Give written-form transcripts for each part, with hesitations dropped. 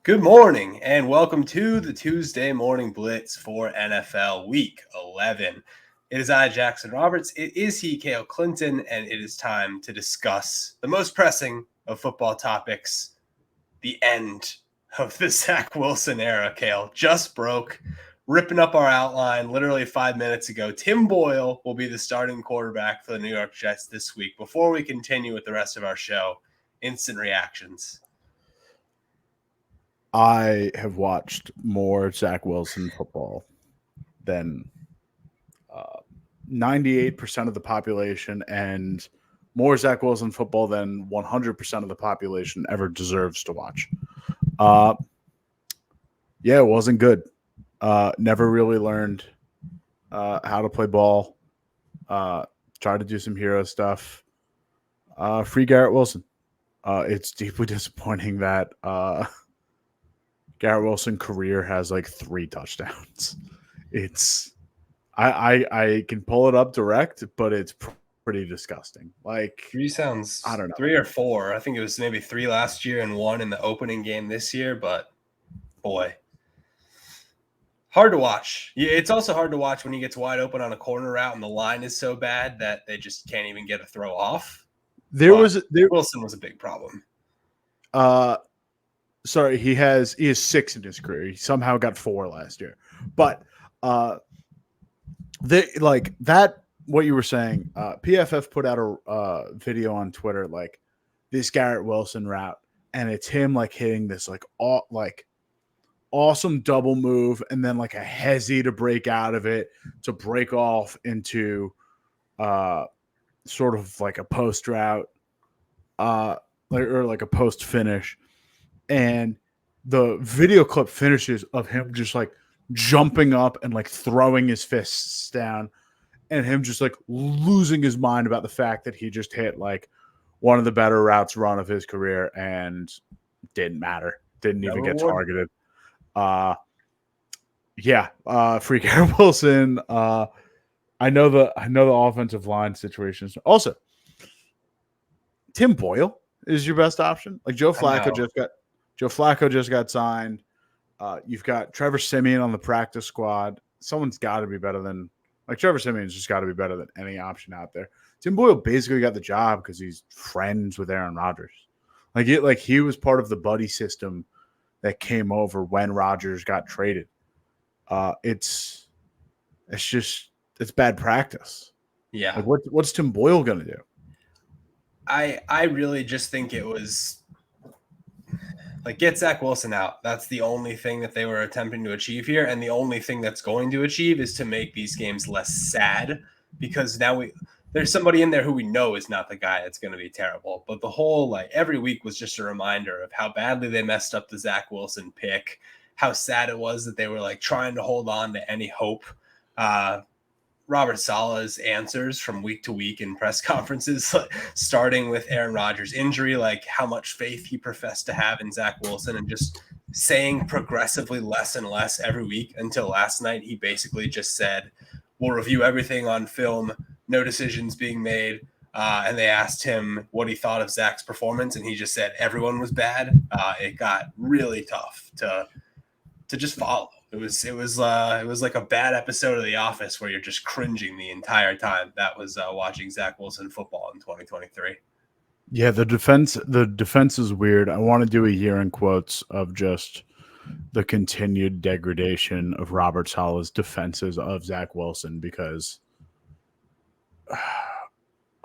Good morning and welcome to the Tuesday Morning Blitz for NFL Week 11. It is I, Jackson Roberts. It is he, Cale Clinton, and it is time to discuss the most pressing of football topics, the end of the Zach Wilson era. Cale just broke, ripping up our outline literally 5 minutes ago. Tim Boyle will be the starting quarterback for the New York Jets this week. Before we continue with the rest of our show, instant reactions. I have watched more Zach Wilson football than 98% of the population and more Zach Wilson football than 100% of the population ever deserves to watch. Yeah, it wasn't good. Never really learned how to play ball. Tried to do some hero stuff. Free Garrett Wilson. It's deeply disappointing that Garrett Wilson career has like 3 touchdowns. It's I can pull it up direct, but it's pretty disgusting. Like 3 sounds, I don't know, 3 or 4. I think it was maybe 3 last year and 1 in the opening game this year. But boy, hard to watch. Yeah, it's also hard to watch when he gets wide open on a corner route and the line is so bad that they just can't even get a throw off. Wilson was a big problem. Sorry, he has 6 in his career. He somehow got 4 last year. But like that, what you were saying, PFF put out a video on Twitter, like this Garrett Wilson route, and it's him like hitting this like awesome double move, and then like a hezzy to break out of it, to break off into sort of like a post route, or like a post finish. And the video clip finishes of him just like jumping up and like throwing his fists down, and him just like losing his mind about the fact that he just hit like one of the better routes run of his career and didn't matter. Didn't even get targeted. Free Garrett Wilson. I know the offensive line situations. Also, Tim Boyle is your best option. Like Joe Flacco just got signed. You've got Trevor Siemian on the practice squad. Someone's got to be better than Trevor Siemian's just got to be better than any option out there. Tim Boyle basically got the job because he's friends with Aaron Rodgers. He was part of the buddy system that came over when Rodgers got traded. It's bad practice. Yeah. Like what's Tim Boyle gonna do? I really just think it was like get Zach Wilson out. That's the only thing that they were attempting to achieve here, and the only thing that's going to achieve is to make these games less sad, because now there's somebody in there who we know is not the guy that's going to be terrible. But the whole every week was just a reminder of how badly they messed up the Zach Wilson pick, how sad it was that they were trying to hold on to any hope. Robert Saleh's answers from week to week in press conferences, starting with Aaron Rodgers' injury, how much faith he professed to have in Zach Wilson, and just saying progressively less and less every week until last night. He basically just said, we'll review everything on film, no decisions being made. And they asked him what he thought of Zach's performance, and he just said everyone was bad. It got really tough to just follow. It was like a bad episode of The Office where you're just cringing the entire time. That was watching Zach Wilson football in 2023. Yeah, the defense is weird. I want to do a year in quotes of just the continued degradation of Robert Saleh's defenses of Zach Wilson, because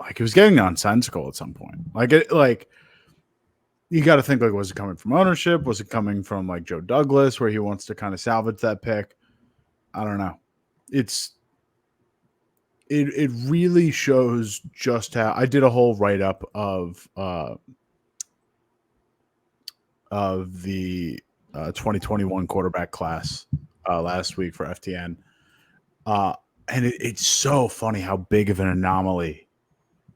it was getting nonsensical at some point. You got to think, was it coming from ownership? Was it coming from Joe Douglas, where he wants to kind of salvage that pick? I don't know. It really shows just how I did a whole write-up of the 2021 quarterback class last week for FTN. And it's so funny how big of an anomaly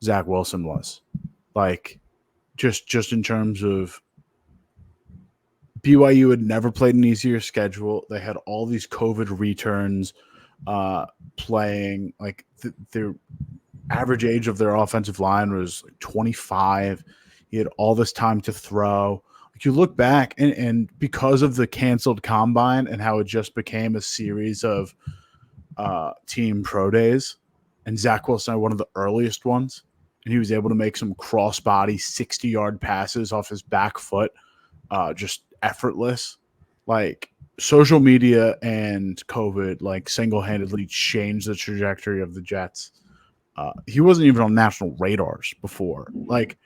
Zach Wilson was. Just in terms of BYU had never played an easier schedule. They had all these COVID returns playing. Their average age of their offensive line was 25. He had all this time to throw. you look back and because of the canceled combine and how it just became a series of team pro days, and Zach Wilson had one of the earliest ones, and he was able to make some cross-body 60-yard passes off his back foot, just effortless. Like, social media and COVID, like, single-handedly changed the trajectory of the Jets. He wasn't even on national radars before the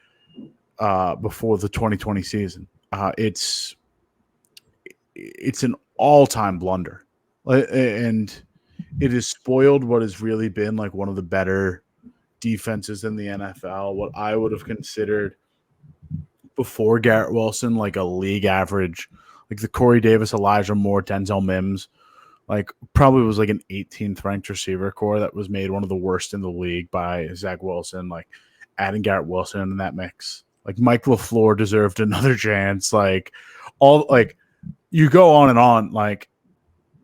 2020 season. It's an all-time blunder, and it has spoiled what has really been like one of the better defenses in the NFL. What I would have considered before Garrett Wilson, like a league average, like the Corey Davis, Elijah Moore, Denzel Mims, like probably was like an 18th ranked receiver core that was made one of the worst in the league by Zach Wilson. Like adding Garrett Wilson in that mix, like Mike LaFleur deserved another chance. Like you go on and on. Like,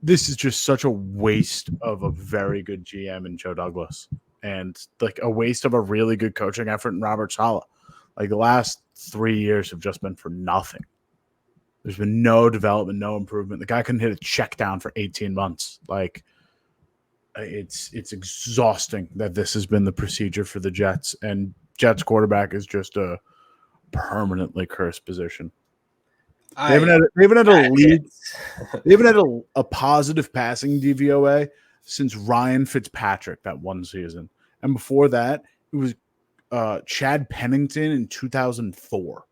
this is just such a waste of a very good GM in Joe Douglas, and like a waste of a really good coaching effort in Robert Saleh. Like, the last 3 years have just been for nothing. There's been no development, no improvement. The guy couldn't hit a check down for 18 months. Like, it's exhausting that this has been the procedure for the Jets, and Jets quarterback is just a permanently cursed position. They haven't had a positive passing DVOA since Ryan Fitzpatrick that one season, and before that it was Chad Pennington in 2004.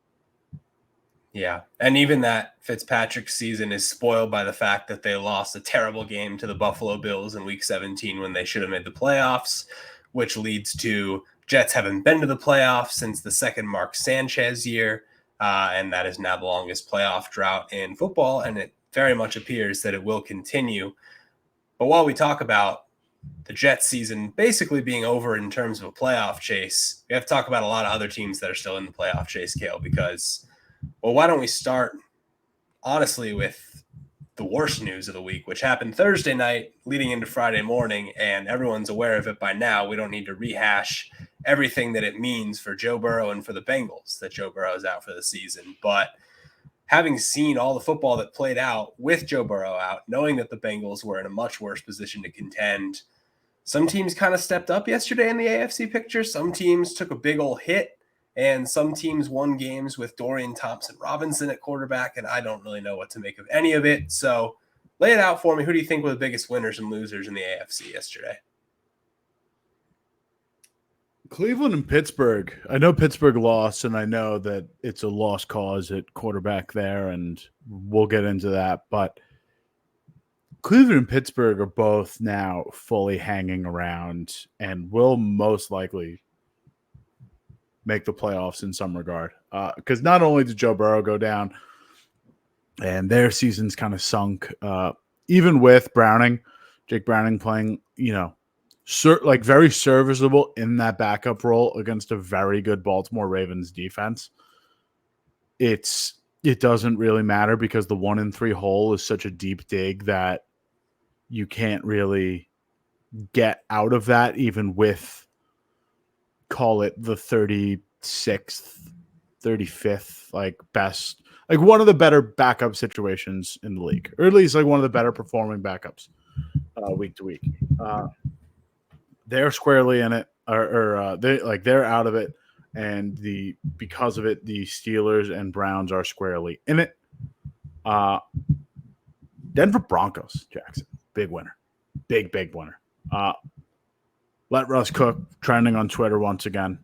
Yeah, and even that Fitzpatrick season is spoiled by the fact that they lost a terrible game to the Buffalo Bills in Week 17 when they should have made the playoffs, which leads to Jets haven't been to the playoffs since the second Mark Sanchez year. And that is now the longest playoff drought in football, and it very much appears that it will continue. But while we talk about the Jets season basically being over in terms of a playoff chase, we have to talk about a lot of other teams that are still in the playoff chase, Cale, because, well, why don't we start, honestly, with the worst news of the week, which happened Thursday night leading into Friday morning, and everyone's aware of it by now. We don't need to rehash everything that it means for Joe Burrow and for the Bengals that Joe Burrow is out for the season. But having seen all the football that played out with Joe Burrow out, knowing that the Bengals were in a much worse position to contend, some teams kind of stepped up yesterday in the AFC picture. Some teams took a big old hit, and some teams won games with Dorian Thompson-Robinson at quarterback, and I don't really know what to make of any of it. So lay it out for me. Who do you think were the biggest winners and losers in the AFC yesterday? Cleveland and Pittsburgh. I know Pittsburgh lost, and I know that it's a lost cause at quarterback there, and we'll get into that. But Cleveland and Pittsburgh are both now fully hanging around and will most likely make the playoffs in some regard. Because not only did Joe Burrow go down and their season's kind of sunk, even with Jake Browning playing, like very serviceable in that backup role against a very good Baltimore Ravens defense. It doesn't really matter because the 1-3 hole is such a deep dig that you can't really get out of that, even with, call it the 36th, 35th, like best, like one of the better backup situations in the league, or at least like one of the better performing backups week to week. They're squarely in it, or they're out of it, and because of it, the Steelers and Browns are squarely in it. Denver Broncos, Jackson, big winner, big winner. Let Russ cook, trending on Twitter once again.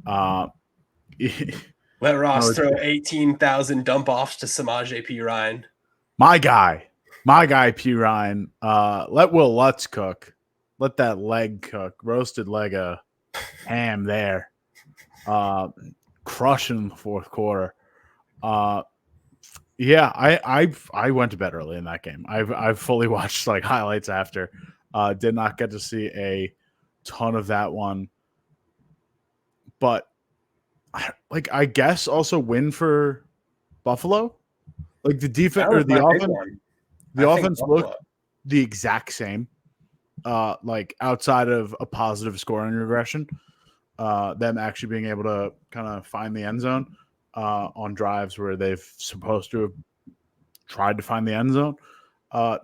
Let Ross throw 18,000 dump offs to Samaje P. Ryan. My guy, P. Ryan. Let Will Lutz cook. Let that leg cook. Roasted leg of ham there. Crushing in the fourth quarter. Yeah, I went to bed early in that game. I've fully watched like highlights after. Did not get to see a ton of that one. But I guess also win for Buffalo. Like the defense or the offense looked the exact same. Like outside of a positive scoring regression, them actually being able to kind of find the end zone. on drives where they've supposed to have tried to find the end zone.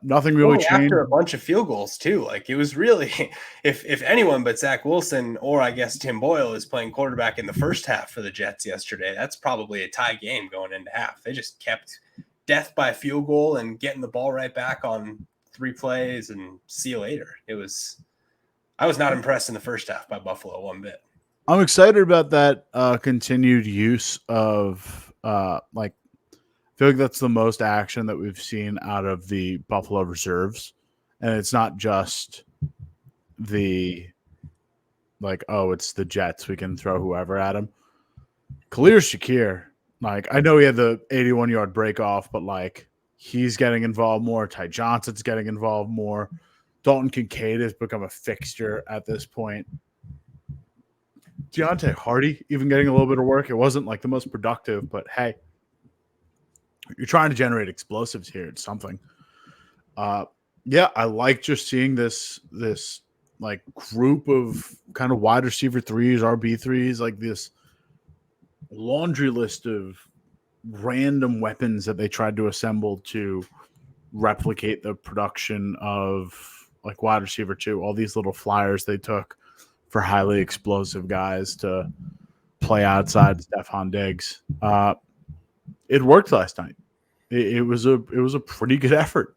Nothing really Only changed. after a bunch of field goals too. Like it was really, if anyone but Zach Wilson or I guess Tim Boyle is playing quarterback in the first half for the Jets yesterday, that's probably a tie game going into half. They just kept death by field goal and getting the ball right back on 3 plays and see you later. I was not impressed in the first half by Buffalo one bit. I'm excited about that continued use of like. I feel like that's the most action that we've seen out of the Buffalo reserves. And it's not just the it's the Jets. We can throw whoever at him. Khalil Shakir, I know he had the 81-yard break off, but he's getting involved more. Ty Johnson's getting involved more. Dalton Kincaid has become a fixture at this point. Deontay Hardy even getting a little bit of work. It wasn't the most productive, but hey, you're trying to generate explosives here. It's something. Yeah, I like just seeing this group of kind of wide receiver threes, RB threes, this laundry list of random weapons that they tried to assemble to replicate the production of wide receiver 2. All these little flyers they took for highly explosive guys to play outside Stephon Diggs. It worked last night. It was a pretty good effort.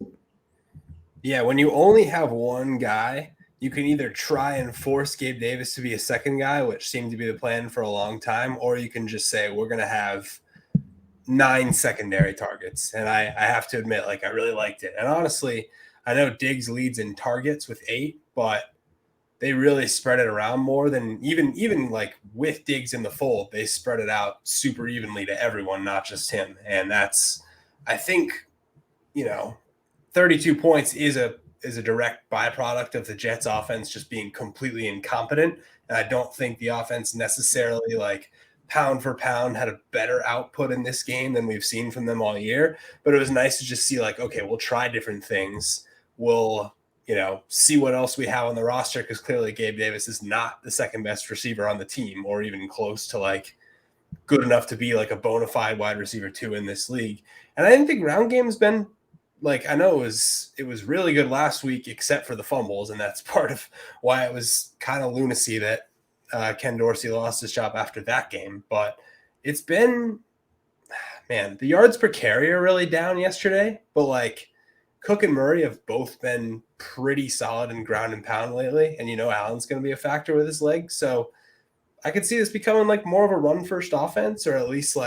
Yeah, when you only have one guy, you can either try and force Gabe Davis to be a second guy, which seemed to be the plan for a long time, or you can just say we're going to have 9 secondary targets. And I have to admit, I really liked it. And honestly, I know Diggs leads in targets with 8, but they really spread it around more than even with Diggs in the fold, they spread it out super evenly to everyone, not just him. And that's, I think, 32 points is a direct byproduct of the Jets offense just being completely incompetent. And I don't think the offense necessarily pound for pound had a better output in this game than we've seen from them all year. But it was nice to just see okay, we'll try different things. We'll, see what else we have on the roster, because clearly Gabe Davis is not the second best receiver on the team or even close to good enough to be a bona fide wide receiver 2 in this league. And I think the ground game has been I know it was really good last week, except for the fumbles. And that's part of why it was kind of lunacy that Ken Dorsey lost his job after that game. But it's been, man, the yards per carry are really down yesterday, but Cook and Murray have both been pretty solid in ground and pound lately. And Allen's going to be a factor with his legs. So I could see this becoming more of a run first offense, or at least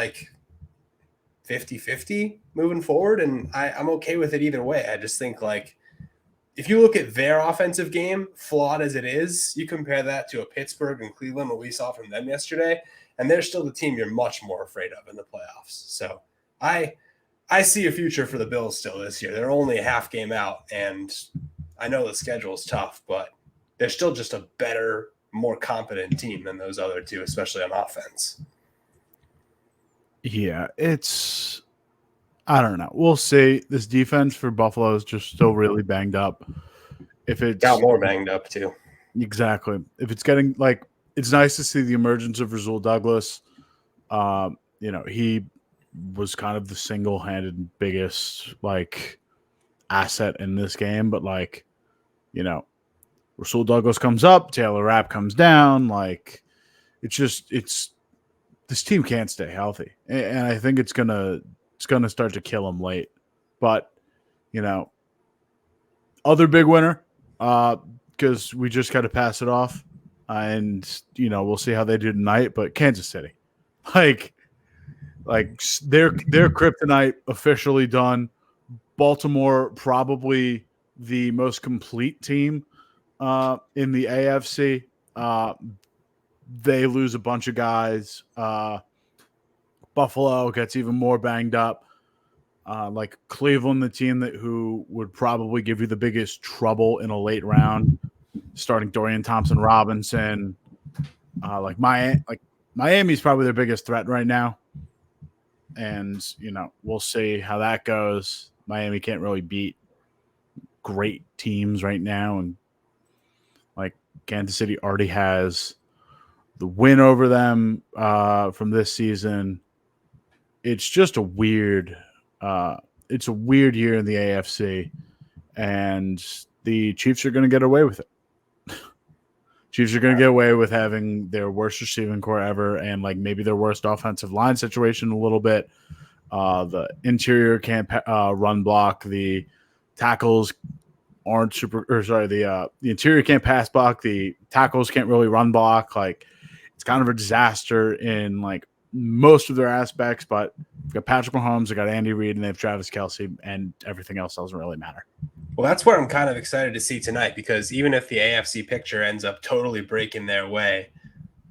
50-50 moving forward. And I'm okay with it either way. I just think if you look at their offensive game, flawed as it is, you compare that to a Pittsburgh and Cleveland, what we saw from them yesterday, and they're still the team you're much more afraid of in the playoffs. So I see a future for the Bills still this year. They're only a half game out, and I know the schedule is tough, but they're still just a better, more competent team than those other two, especially on offense. Yeah, I don't know. We'll see. This defense for Buffalo is just still really banged up. If it's got more banged up too. Exactly. If it's getting it's nice to see the emergence of Rasul Douglas. He was kind of the single-handed biggest asset in this game, but Rasul Douglas comes up, Taylor Rapp comes down. It's this team can't stay healthy, and I think it's gonna start to kill them late. But other big winner, because we just got to pass it off, and we'll see how they do tonight. But Kansas City, their kryptonite officially done. Baltimore probably the most complete team in the AFC. They lose a bunch of guys. Buffalo gets even more banged up. Cleveland, the team who would probably give you the biggest trouble in a late round, starting Dorian Thompson-Robinson. Miami's probably their biggest threat right now. And, we'll see how that goes. Miami can't really beat great teams right now. And, Kansas City already has the win over them from this season. it's just a weird it's a weird year in the AFC, and the Chiefs are going to get away with it. Chiefs are going to get away with having their worst receiving core ever, and like maybe their worst offensive line situation a little bit. The interior can't run block. The tackles aren't super. Or sorry, the interior can't pass block. The tackles can't really run block. Like it's kind of a disaster in like most of their aspects. But they got Patrick Mahomes, they got Andy Reid, and they have Travis Kelce, and everything else doesn't really matter. Well, that's what I'm kind of excited to see tonight, because even if the AFC picture ends up totally breaking their way,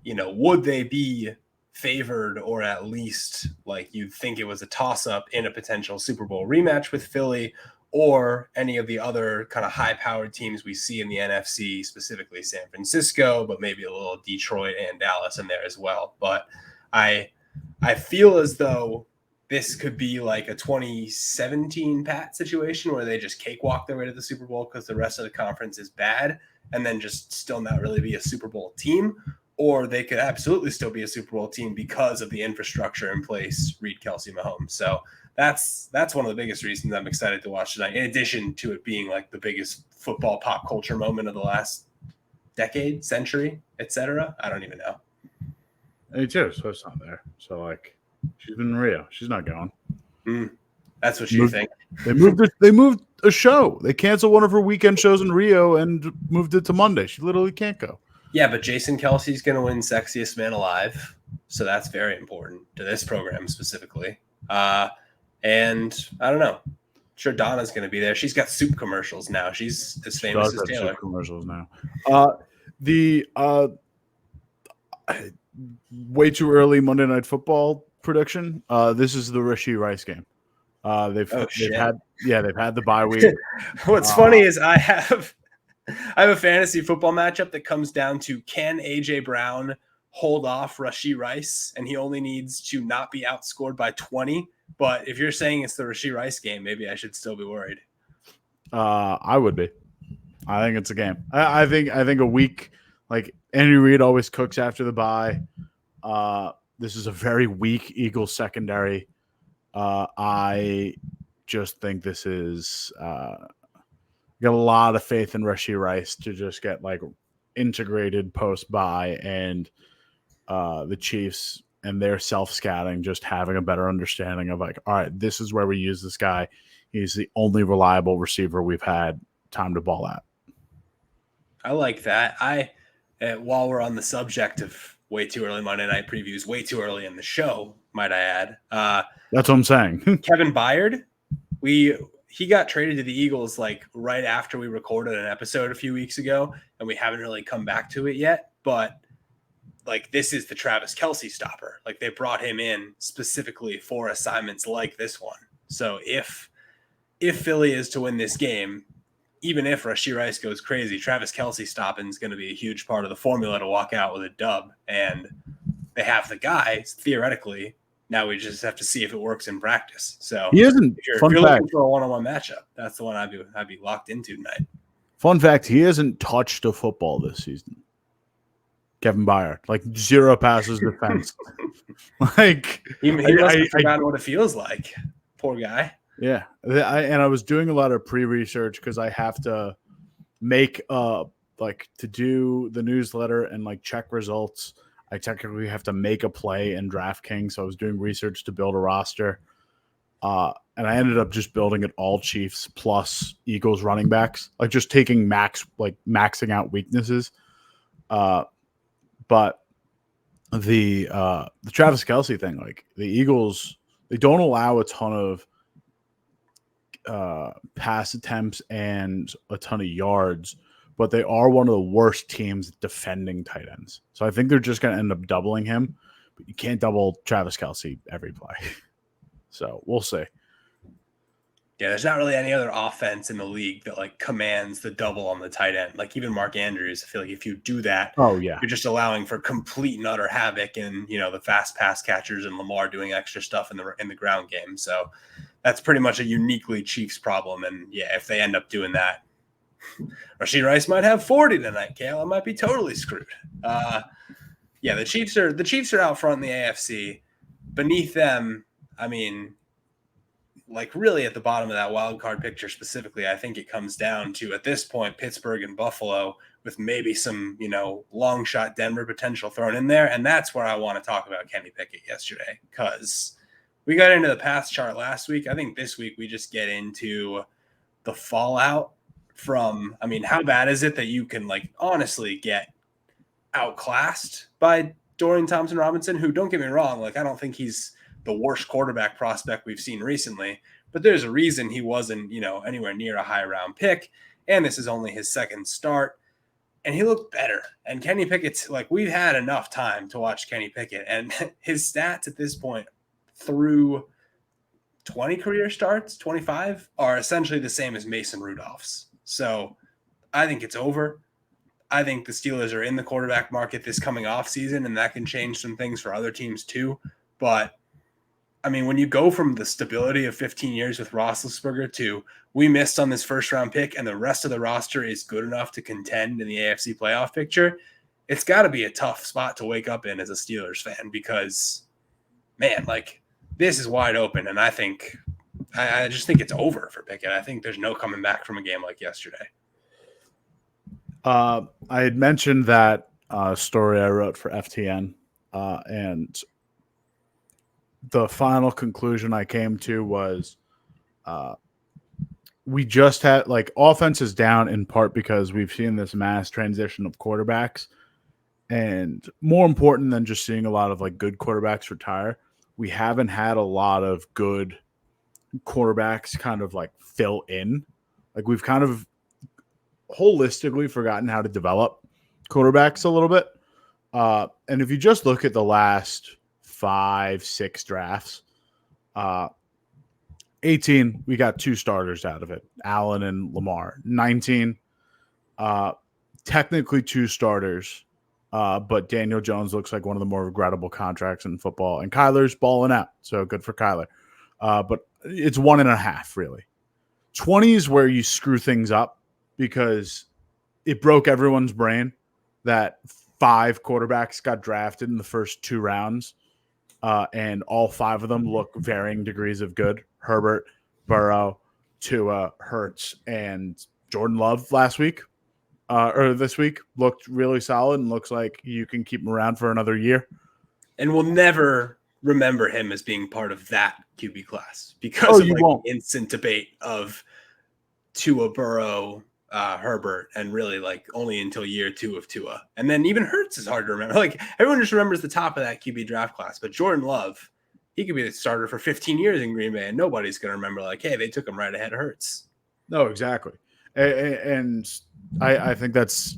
would they be favored, or at least like you'd think it was a toss-up in a potential Super Bowl rematch with Philly or any of the other kind of high-powered teams we see in the NFC, specifically San Francisco, but maybe a little Detroit and Dallas in there as well. But I feel as though this could be like a 2017 Pat situation where they just cakewalk their way to the Super Bowl because the rest of the conference is bad, and then just still not really be a Super Bowl team. Or they could absolutely still be a Super Bowl team because of the infrastructure in place, Reid, Kelce, Mahomes. So that's one of the biggest reasons I'm excited to watch tonight, in addition to it being like the biggest football pop culture moment of the last decade, century, etc. I don't even know. Me too. So it's not there. So like, she's been in Rio. She's not going. That's what you think. They moved a show. They canceled one of her weekend shows in Rio and moved it to Monday. She literally can't go. Yeah, but Jason Kelce's going to win Sexiest Man Alive, so that's very important to this program specifically. And I don't know. I'm sure Donna's going to be there. She's got soup commercials now. She's as famous as Taylor. Soup commercials now. Way too early Monday Night Football prediction. This is the Rashee Rice game. They've had the bye week. What's funny is I have a fantasy football matchup that comes down to, can AJ Brown hold off Rashee Rice, and he only needs to not be outscored by 20. But if you're saying it's the Rashee Rice game, maybe I should still be worried. I would be. I think it's a game. I think a week, like Andy Reid always cooks after the bye. This is a very weak Eagles secondary. I just think this is got a lot of faith in Rashee Rice to just get like integrated post bye, and the Chiefs and their self-scouting just having a better understanding of like, all right, this is where we use this guy. He's the only reliable receiver we've had time to ball at. I like that. While we're on the subject of way too early Monday night previews, way too early in the show, might I add. That's what I'm saying. Kevin Byard, he got traded to the Eagles like right after we recorded an episode a few weeks ago, and we haven't really come back to it yet. But like, this is the Travis Kelce stopper. Like, they brought him in specifically for assignments like this one. So if Philly is to win this game, even if Rashee Rice goes crazy, Travis Kelce stopping is going to be a huge part of the formula to walk out with a dub. And they have the guy, theoretically. Now we just have to see if it works in practice. So he isn't. If you're looking for a one-on-one matchup, that's the one I'd be locked into tonight. Fun fact: he hasn't touched a football this season. Kevin Byard, like 0 passes defense. Like he must have forgotten what it feels like. Poor guy. Yeah, I was doing a lot of pre-research because I have to make to do the newsletter and like check results. I technically have to make a play in DraftKings, so I was doing research to build a roster, and I ended up just building it all Chiefs plus Eagles running backs, like just taking maxing out weaknesses. But the Travis Kelce thing, like the Eagles, they don't allow a ton of pass attempts and a ton of yards, but they are one of the worst teams defending tight ends. So I think they're just going to end up doubling him, but you can't double Travis Kelce every play. So we'll see. Yeah, there's not really any other offense in the league that like commands the double on the tight end. Like even Mark Andrews, I feel like if you do that, you're just allowing for complete and utter havoc and the fast pass catchers and Lamar doing extra stuff in the ground game. So that's pretty much a uniquely Chiefs problem. And yeah, if they end up doing that, Rashee Rice might have 40 tonight. Kale, I might be totally screwed. Yeah, the Chiefs are out front in the AFC. Beneath them, I mean, like really at the bottom of that wild card picture specifically, I think it comes down to at this point Pittsburgh and Buffalo with maybe some, long shot Denver potential thrown in there. And that's where I want to talk about Kenny Pickett yesterday, because we got into the path chart last week. I think this week we just get into the fallout from, how bad is it that you can honestly get outclassed by Dorian Thompson-Robinson, who, don't get me wrong, I don't think he's the worst quarterback prospect we've seen recently, but there's a reason he wasn't, anywhere near a high round pick. And this is only his second start. And he looked better. And Kenny Pickett's we've had enough time to watch Kenny Pickett, and his stats at this point through 20 career starts, 25, are essentially the same as Mason Rudolph's. So I think it's over. I think the Steelers are in the quarterback market this coming off season, and that can change some things for other teams too. But when you go from the stability of 15 years with Roethlisberger to we missed on this first round pick and the rest of the roster is good enough to contend in the AFC playoff picture, it's got to be a tough spot to wake up in as a Steelers fan, because, man, this is wide open. And I just think it's over for Pickett. I think there's no coming back from a game like yesterday. I had mentioned that story I wrote for FTN, and the final conclusion I came to was we just had offense is down in part because we've seen this mass transition of quarterbacks, and more important than just seeing a lot of good quarterbacks retire, we haven't had a lot of good quarterbacks kind of fill in. We've kind of holistically forgotten how to develop quarterbacks a little bit. And if you just look at the last 5-6 drafts, 18, we got 2 starters out of it, Allen and Lamar. 19, technically 2 starters, but Daniel Jones looks like one of the more regrettable contracts in football, and Kyler's balling out, so good for Kyler. But it's 1.5, really. 20 is where you screw things up, because it broke everyone's brain that 5 quarterbacks got drafted in the first 2 rounds, and all 5 of them look varying degrees of good. Herbert, Burrow, Tua, Hurts, and Jordan Love last week, or this week, looked really solid and looks like you can keep him around for another year. And we'll never remember him as being part of that QB class because of the instant debate of Tua, Burrow, Herbert, and really only until year 2 of Tua. And then even Hurts is hard to remember. Everyone just remembers the top of that QB draft class, but Jordan Love, he could be the starter for 15 years in Green Bay, and nobody's going to remember hey, they took him right ahead of Hurts. No, exactly. And I think that's,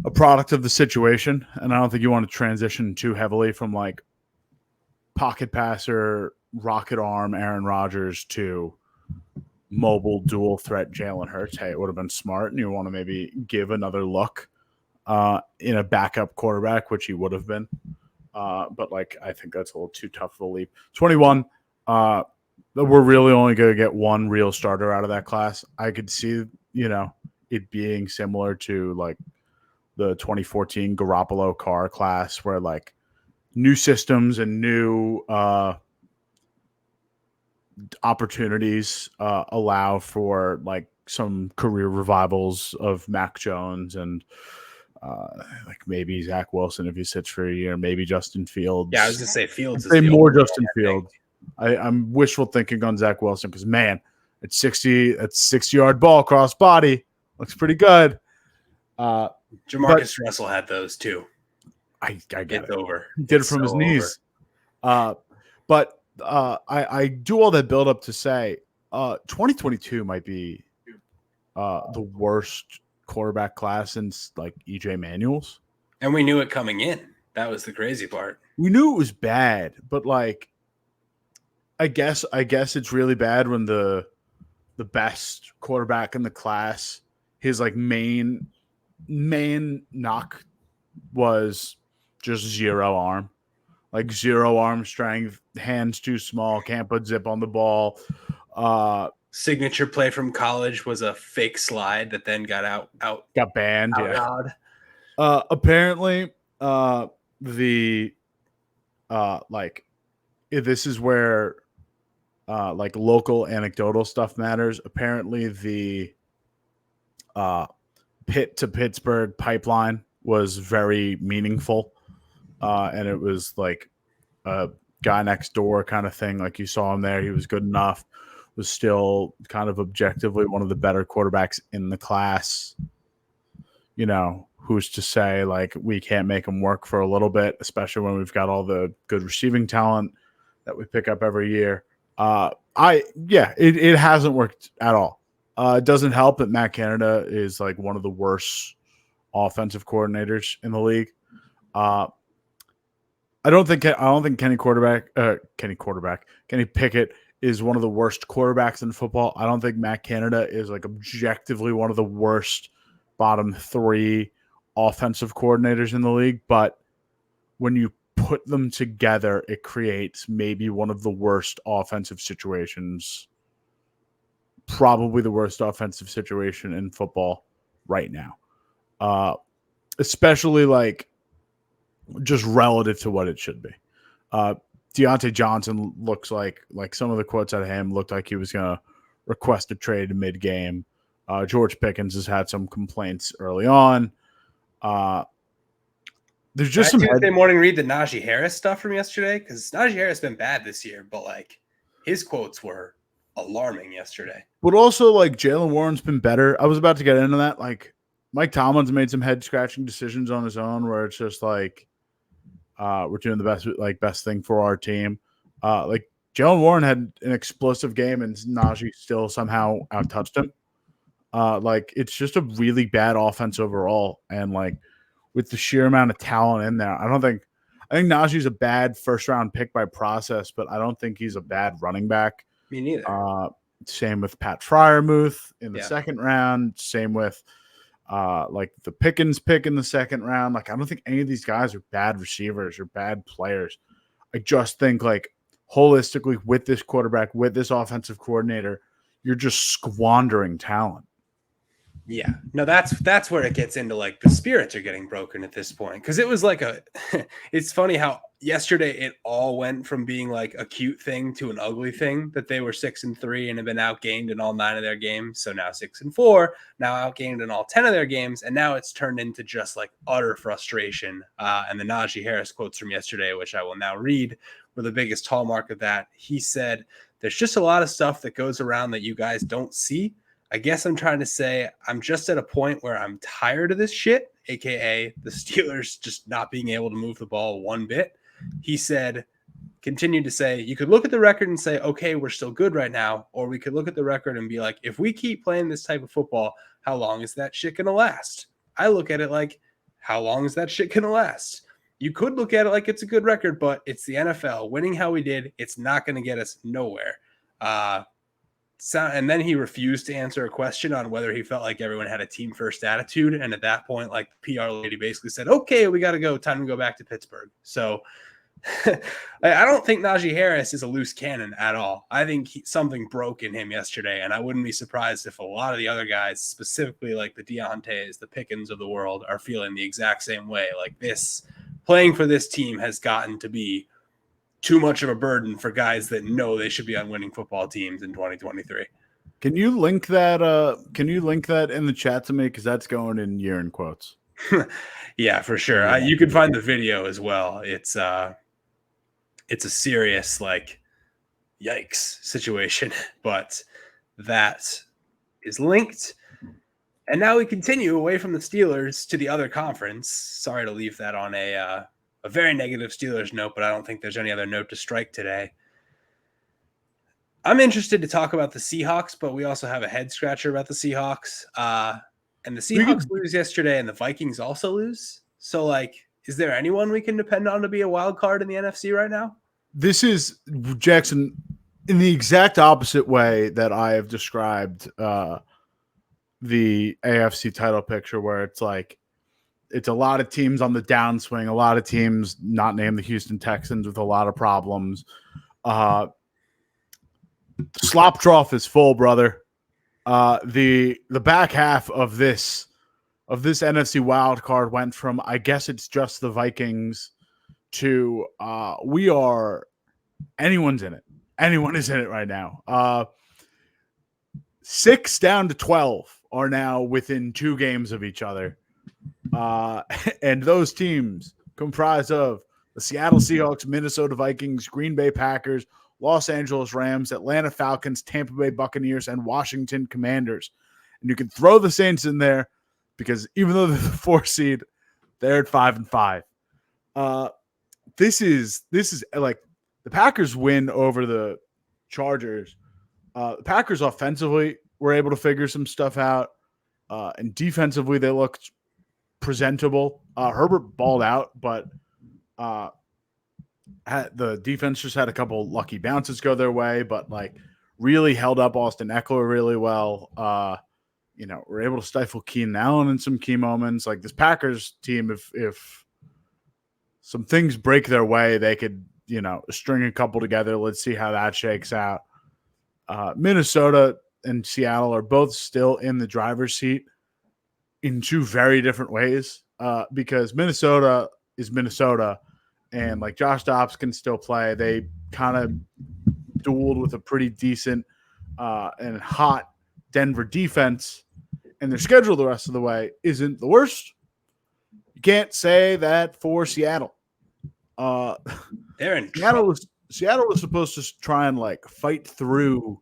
a product of the situation. And I don't think you want to transition too heavily from pocket passer, rocket arm Aaron Rodgers to mobile dual threat Jalen Hurts. Hey, it would have been smart, and you want to maybe give another look in a backup quarterback, which he would have been. But I think that's a little too tough of a leap. 21, we're really only going to get one real starter out of that class. I could see, it being similar to the 2014 Garoppolo Carr class, where new systems and new opportunities allow for some career revivals of Mac Jones and maybe Zach Wilson if he sits for a year, maybe Justin Fields. Yeah, I was gonna say Fields. Say more Justin Fields. I'm wishful thinking on Zach Wilson because, man, it's 60-yard ball cross body, looks pretty good. Jamarcus Russell had those too. I get it. Over. Did it from his knees. But I do all that build up to say 2022 might be the worst quarterback class since EJ Manuel's. And we knew it coming in. That was the crazy part. We knew it was bad, but I guess it's really bad when the best quarterback in the class, his main knock was just zero arm. Zero arm strength, hands too small, can't put zip on the ball. Signature play from college was a fake slide that then got got banned. Outlawed. Apparently, the this is where like local anecdotal stuff matters. Apparently, the Pitt to Pittsburgh pipeline was very meaningful, and it was like a guy next door kind of thing. Like you saw him there, he was good enough. Was still kind of objectively one of the better quarterbacks in the class. You know, who's to say like we can't make him work for a little bit, especially when we've got all the good receiving talent that we pick up every year. It hasn't worked at all. It doesn't help that Matt Canada is like one of the worst offensive coordinators in the league. I don't think Kenny Pickett is one of the worst quarterbacks in football. I don't think Matt Canada is like objectively one of the worst bottom 3 offensive coordinators in the league. But when you put them together, it creates maybe one of the worst offensive situations, probably the worst offensive situation in football right now. Especially like just relative to what it should be. Deontay Johnson looks like some of the quotes out of him looked like he was going to request a trade mid-game. George Pickens has had some complaints early on. There's just some Tuesday morning read the Najee Harris stuff from yesterday, because Najee Harris has been bad this year, but like his quotes were alarming yesterday. But also like Jaylen Warren's been better. I was about to get into that. Like Mike Tomlin's made some head scratching decisions on his own where it's just like we're doing the best thing for our team. Like Jaylen Warren had an explosive game and Najee still somehow outtouched him. Like it's just a really bad offense overall. And like with the sheer amount of talent in there, I think Najee's a bad first round pick by process, but I don't think he's a bad running back. Me neither. Same with Pat Freiermuth in the second round. Same with like the Pickens pick in the second round. Like I don't think any of these guys are bad receivers or bad players. I just think like holistically with this quarterback, with this offensive coordinator, you're just squandering talent. Yeah, no, that's where it gets into like the spirits are getting broken at this point, because it was like it's funny how yesterday it all went from being like a cute thing to an ugly thing, that they were 6-3 and have been outgained in all 9 of their games. So now 6-4, now outgained in all 10 of their games, and now it's turned into just like utter frustration. And the Najee Harris quotes from yesterday, which I will now read, were the biggest hallmark of that. He said, "There's just a lot of stuff that goes around that you guys don't see. I guess I'm trying to say I'm just at a point where I'm tired of this shit," aka the Steelers just not being able to move the ball one bit. He said, continued to say, "You could look at the record and say, okay, we're still good right now. Or we could look at the record and be like, if we keep playing this type of football, how long is that shit going to last?" I look at it like, how long is that shit going to last? You could look at it like it's a good record, but it's the NFL. Winning how we did, it's not going to get us nowhere. And then he refused to answer a question on whether he felt like everyone had a team first attitude. And at that point, like the PR lady basically said, "Okay, we got to go. Time to go back to Pittsburgh." So I don't think Najee Harris is a loose cannon at all. I think something broke in him yesterday. And I wouldn't be surprised if a lot of the other guys, specifically like the Deontays, the Pickens of the world, are feeling the exact same way. Like this, playing for this team has gotten to be too much of a burden for guys that know they should be on winning football teams in 2023. Can you link that? Can you link that in the chat to me? Because that's going in year in quotes. Yeah, for sure. You can find the video as well. It's a serious like yikes situation, but that is linked. And now we continue away from the Steelers to the other conference. Sorry to leave that on a very negative Steelers note, but I don't think there's any other note to strike today. I'm interested to talk about the Seahawks, but we also have a head scratcher about the Seahawks. And the Seahawks lose yesterday, and the Vikings also lose. So, like, is there anyone we can depend on to be a wild card in the NFC right now? This is, Jackson, in the exact opposite way that I have described the AFC title picture, where it's like, it's a lot of teams on the downswing, a lot of teams not named the Houston Texans with a lot of problems. Slop trough is full, brother. The back half of this NFC wild card went from, I guess it's just the Vikings, to we are anyone's in it. Anyone is in it right now. 6 down to 12 are now within 2 games of each other. And those teams comprise of the Seattle Seahawks, Minnesota Vikings, Green Bay Packers, Los Angeles Rams, Atlanta Falcons, Tampa Bay Buccaneers, and Washington Commanders. And you can throw the Saints in there because even though they're the 4th seed, they're at 5-5. This is like the Packers win over the Chargers. The Packers offensively were able to figure some stuff out, and defensively they looked presentable. Herbert balled out, but the defense just had a couple lucky bounces go their way, but like really held up Austin Eckler really well. We're able to stifle Keenan Allen in some key moments. Like this Packers team, if some things break their way, they could, string a couple together. Let's see how that shakes out. Minnesota and Seattle are both still in the driver's seat in 2 very different ways, because Minnesota is Minnesota, and like Josh Dobbs can still play. They kind of dueled with a pretty decent and hot Denver defense, and their schedule the rest of the way isn't the worst. You can't say that for Seattle. They're in Seattle was supposed to try and like fight through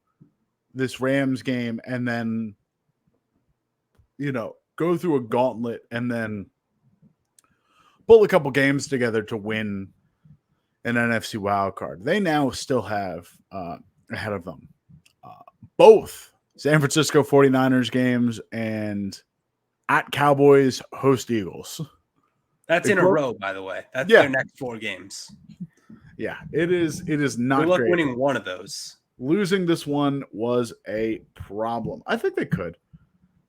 this Rams game and then, go through a gauntlet and then pull a couple games together to win an NFC wild card. They now still have ahead of them both San Francisco 49ers games and at Cowboys host Eagles. That's in a row, by the way. That's their next 4 games. Yeah, it is not Good luck great. winning one of those. Losing this one was a problem. I think they could.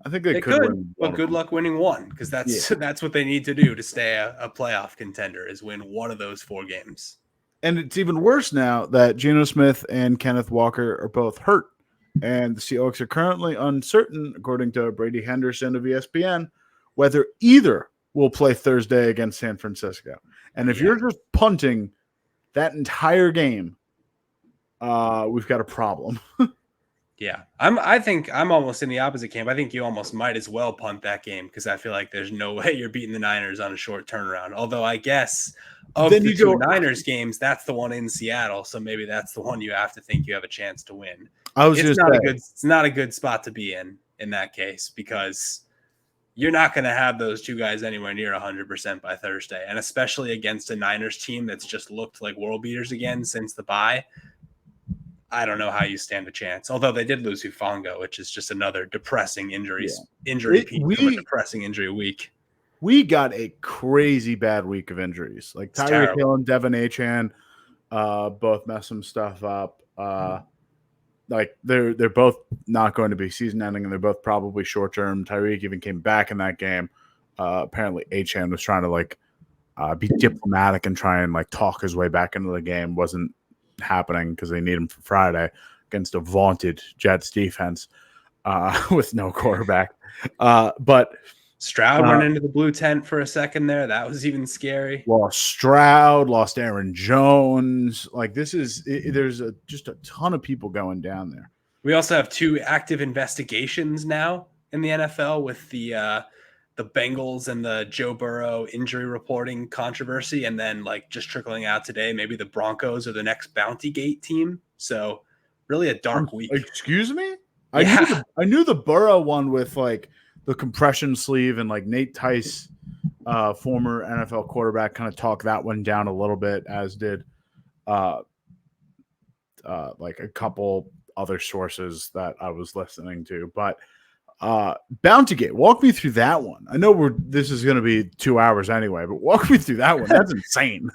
They could win. But good luck winning one, because that's what they need to do to stay a playoff contender, is win one of those 4 games. And it's even worse now that Geno Smith and Kenneth Walker are both hurt. And the Seahawks are currently uncertain, according to Brady Henderson of ESPN, whether either will play Thursday against San Francisco. And if you're just punting that entire game, we've got a problem. Yeah, I think I'm almost in the opposite camp. I think you almost might as well punt that game, because I feel like there's no way you're beating the Niners on a short turnaround. Although I guess of the 2 Niners games, that's the one in Seattle, so maybe that's the one you have to think you have a chance to win. It's not a good spot to be in that case, because you're not going to have those 2 guys anywhere near 100% by Thursday, and especially against a Niners team that's just looked like world beaters again since the bye. I don't know how you stand a chance. Although they did lose Hufanga, which is just another depressing injury peak from a depressing injury week. We got a crazy bad week of injuries. Like Tyreek Hill and Devin Achane both messed some stuff up. Like they're both not going to be season ending, and they're both probably short term. Tyreek even came back in that game. Apparently Achane was trying to be diplomatic and try and talk his way back into the game. Wasn't happening because they need him for Friday against a vaunted Jets defense with no quarterback. But Stroud went into the blue tent for a second there. That was even scary. Lost Stroud, lost Aaron Jones. There's just a ton of people going down there. We also have 2 active investigations now in the NFL with the Bengals and the Joe Burrow injury reporting controversy, and then just trickling out today, maybe the Broncos are the next Bounty Gate team. So really a dark week. Excuse me? I knew the Burrow one with the compression sleeve, and Nate Tice, former NFL quarterback, kind of talked that one down a little bit, as did a couple other sources that I was listening to. But Bounty Gate, walk me through that one. I know this is going to be 2 hours anyway, but walk me through that one. That's insane.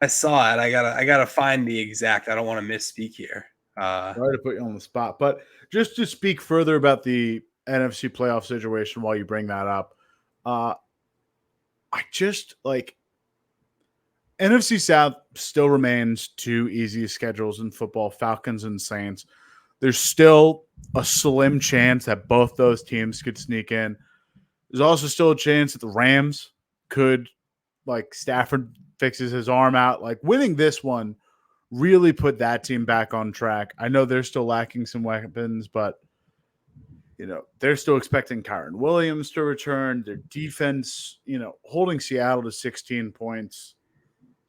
I saw it. I gotta find the exact. I don't want to misspeak here. Sorry to put you on the spot, but just to speak further about the NFC playoff situation while you bring that up, I just NFC South still remains 2 easy schedules in football: Falcons and Saints. There's still a slim chance that both those teams could sneak in. There's also still a chance that the Rams could, Stafford fixes his arm out. Winning this one really put that team back on track. I know they're still lacking some weapons, but they're still expecting Kyron Williams to return. Their defense, holding Seattle to 16 points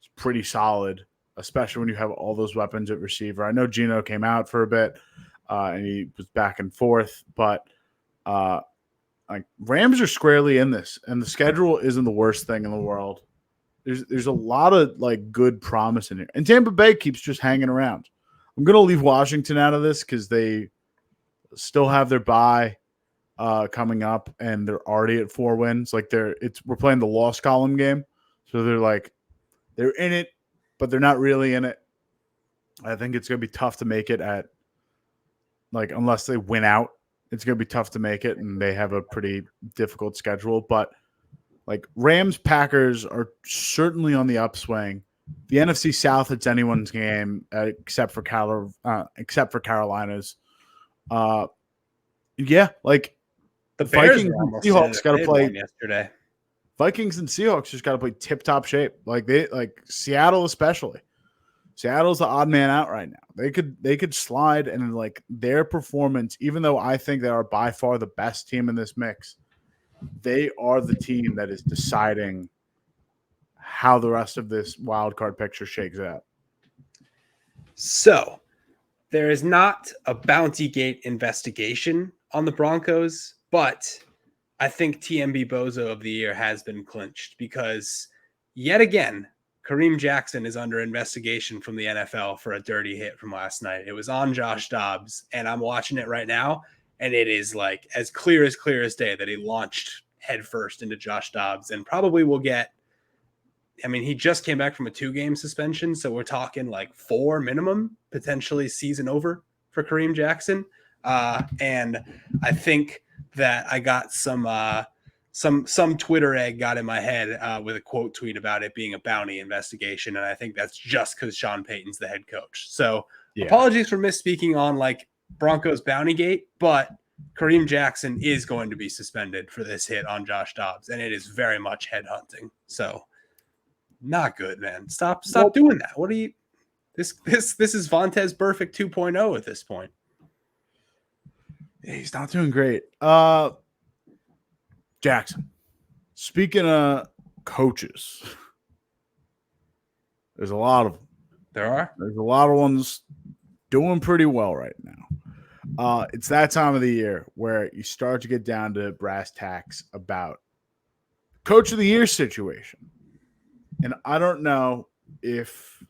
is pretty solid, especially when you have all those weapons at receiver. I know Geno came out for a bit and he was back and forth, but Rams are squarely in this, and the schedule isn't the worst thing in the world. There's a lot of good promise in here, and Tampa Bay keeps just hanging around. I'm gonna leave Washington out of this because they still have their bye coming up, and they're already at 4 wins. We're playing the loss column game, so they're in it, but they're not really in it. I think it's gonna be tough to make it at unless they win out. It's gonna be tough to make it, and they have a pretty difficult schedule, but. Rams, Packers are certainly on the upswing. The NFC South, it's anyone's game except for Carolina's. The Vikings and Seahawks got to play yesterday. Vikings and Seahawks just got to play tip-top shape. Seattle especially. Seattle's the odd man out right now. They could slide, and their performance, even though I think they are by far the best team in this mix. They are the team that is deciding how the rest of this wild card picture shakes out. So there is not a Bounty Gate investigation on the Broncos, but I think TMB Bozo of the year has been clinched because yet again, Kareem Jackson is under investigation from the NFL for a dirty hit from last night. It was on Josh Dobbs, and I'm watching it right now. And it is as clear as day that he launched headfirst into Josh Dobbs and probably will get, he just came back from a 2-game suspension. So we're talking 4 minimum, potentially season over for Kareem Jackson. And I think that I got some Twitter egg got in my head with a quote tweet about it being a bounty investigation. And I think that's just because Sean Payton's the head coach. So apologies for misspeaking on Broncos Bounty Gate, but Kareem Jackson is going to be suspended for this hit on Josh Dobbs, and it is very much headhunting. So, not good, man. Stop doing that. What are you? This is Vontez Burfict 2.0 at this point. Yeah, he's not doing great. Jackson. Speaking of coaches, there's a lot of them. There's a lot of ones doing pretty well right now. It's that time of the year where you start to get down to brass tacks about coach of the year situation. And I don't know if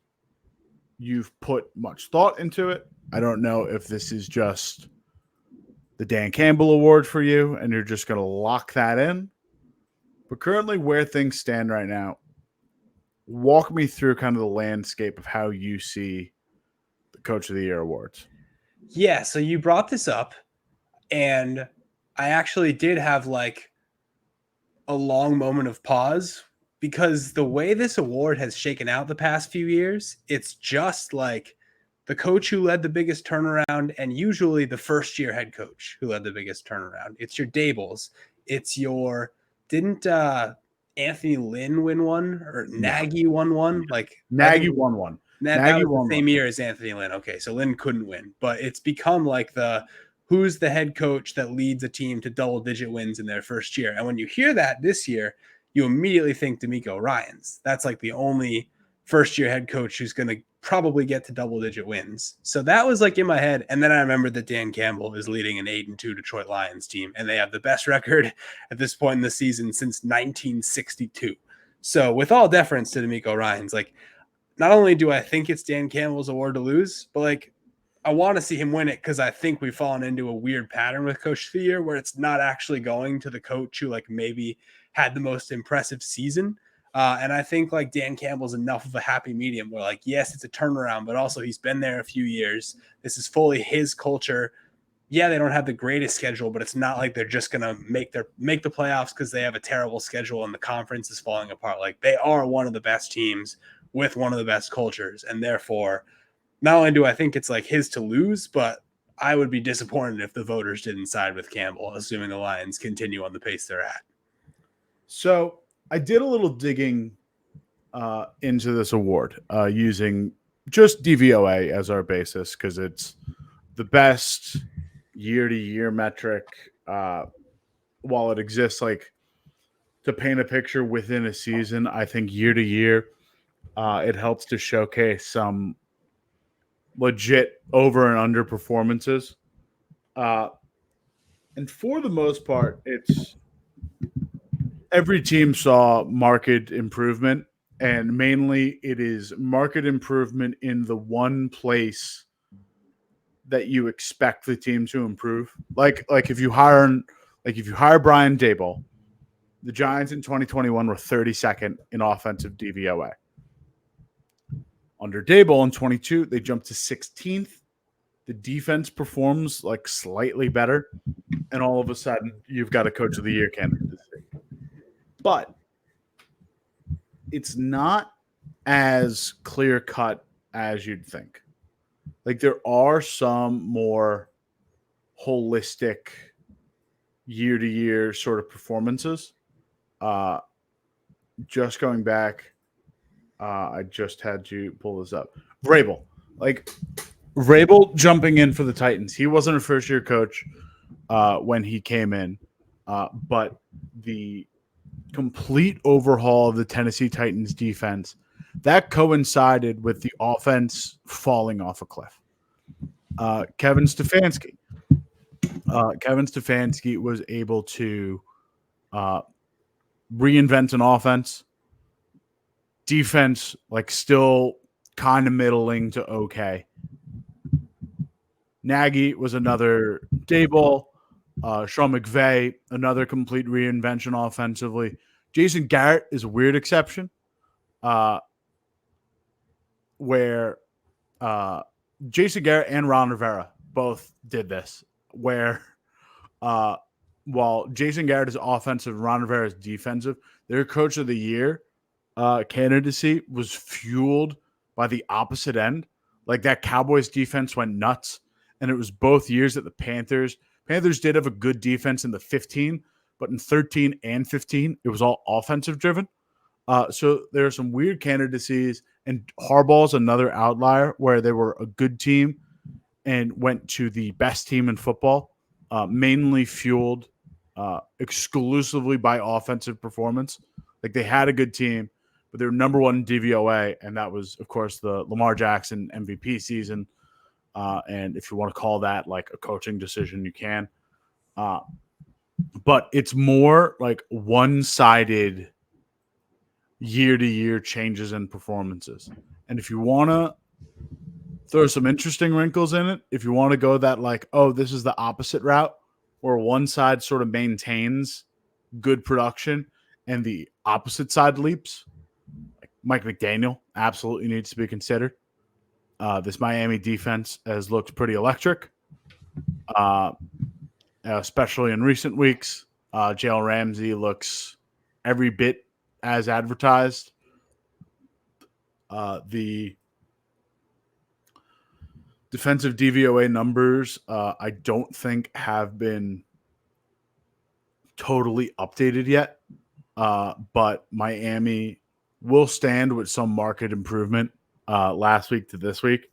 you've put much thought into it. I don't know if this is just the Dan Campbell Award for you and you're just going to lock that in. But currently where things stand right now, walk me through kind of the landscape of how you see the Coach of the Year awards. Yeah, so you brought this up, and I actually did have a long moment of pause because the way this award has shaken out the past few years, it's just the coach who led the biggest turnaround and usually the first-year head coach who led the biggest turnaround. It's your Dables. It's your – didn't Anthony Lynn win one or Nagy won one? Nagy won one. That was the same year as Anthony Lynn. Okay, so Lynn couldn't win, but it's become who's the head coach that leads a team to double-digit wins in their first year. And when you hear that this year, you immediately think DeMeco Ryans. That's the only first-year head coach who's going to probably get to double-digit wins. So that was in my head. And then I remembered that Dan Campbell is leading an 8-2 Detroit Lions team, and they have the best record at this point in the season since 1962. So with all deference to DeMeco Ryans, not only do I think it's Dan Campbell's award to lose, but I want to see him win it because I think we've fallen into a weird pattern with Coach of the Year where it's not actually going to the coach who maybe had the most impressive season. And I think Dan Campbell's enough of a happy medium where yes, it's a turnaround, but also he's been there a few years. This is fully his culture. Yeah, they don't have the greatest schedule, but it's not they're just going to make the playoffs because they have a terrible schedule and the conference is falling apart. They are one of the best teams with one of the best cultures. And therefore, not only do I think it's his to lose, but I would be disappointed if the voters didn't side with Campbell, assuming the Lions continue on the pace they're at. So I did a little digging into this award using just DVOA as our basis because it's the best year-to-year metric. While it exists, like to paint a picture within a season, I think year-to-year, it helps to showcase some legit over and under performances. And for the most part, it's every team saw market improvement, and mainly it is market improvement in the one place that you expect the team to improve. Like if you hire Brian Daboll, the Giants in 2021 were 32nd in offensive DVOA. Under Daboll in 22, they jumped to 16th. The defense performs like slightly better, and all of a sudden you've got a coach of the year candidate. But it's not as clear cut as you'd think. Like there are some more holistic year to year sort of performances. Just going back, I just had to pull this up. Vrabel jumping in for the Titans. He wasn't a first year coach when he came in, but the complete overhaul of the Tennessee Titans defense that coincided with the offense falling off a cliff. Kevin Stefanski was able to reinvent an offense. Defense, like, still kind of middling to okay. Nagy was another Daboll. Sean McVay, another complete reinvention offensively. Jason Garrett is a weird exception, where Jason Garrett and Ron Rivera both did this, where while Jason Garrett is offensive, Ron Rivera is defensive, their coach of the year candidacy was fueled by the opposite end. Like that Cowboys defense went nuts, and it was both years that the Panthers did have a good defense in the 15, but in 13 and 15, it was all offensive driven. So there are some weird candidacies, and Harbaugh's another outlier where they were a good team and went to the best team in football, mainly fueled exclusively by offensive performance. Like they had a good team, but they were number one in DVOA, and that was, of course, the Lamar Jackson MVP season. And if you want to call that like a coaching decision, you can. But it's more like one-sided year-to-year changes in performances. And if you want to throw some interesting wrinkles in it, if you want to go that like, oh, this is the opposite route, where one side sort of maintains good production and the opposite side leaps, like Mike McDaniel absolutely needs to be considered. This Miami defense has looked pretty electric, especially in recent weeks. Jalen Ramsey looks every bit as advertised. The defensive DVOA numbers, I don't think have been totally updated yet, but Miami will stand with some market improvement last week to this week.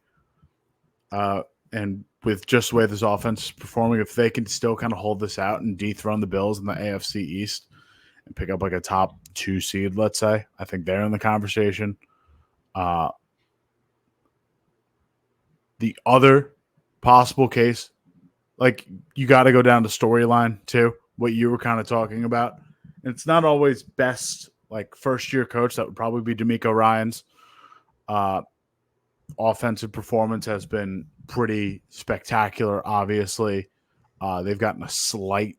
And with just the way this offense is performing, if they can still kind of hold this out and dethrone the Bills in the AFC East and pick up like a top 2 seed, let's say, I think they're in the conversation. The other possible case, like you got to go down to storyline too, what you were kind of talking about. And it's not always best, like first-year coach. That would probably be DeMeco Ryans. Offensive performance has been pretty spectacular, obviously. They've gotten a slight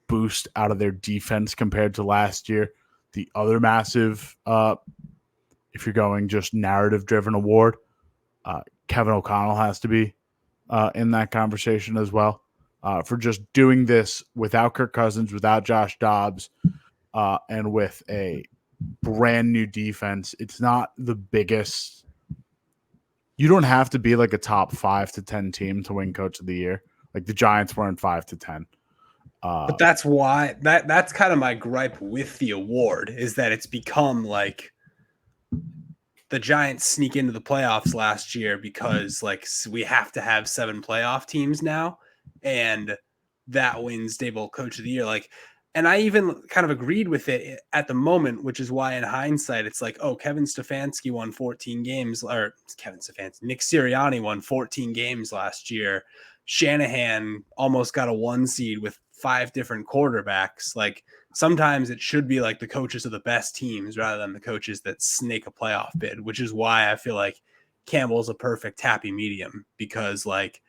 boost out of their defense compared to last year. The other massive, if you're going just narrative-driven award, Kevin O'Connell has to be in that conversation as well for just doing this without Kirk Cousins, without Josh Dobbs, and with a brand new defense. It's not the biggest. You don't have to be like a top 5 to 10 team to win Coach of the Year. Like the Giants weren't 5 to 10. But that's why that's kind of my gripe with the award, is that it's become like the Giants sneak into the playoffs last year because like we have to have 7 playoff teams now, and that wins Dable Coach of the Year. Like, and I even kind of agreed with it at the moment, which is why in hindsight it's like, oh, Kevin Stefanski won 14 games, or Nick Sirianni won 14 games last year. Shanahan almost got a 1 seed with 5 different quarterbacks. Like, sometimes it should be like the coaches of the best teams rather than the coaches that snake a playoff bid, which is why I feel like Campbell's a perfect happy medium, because like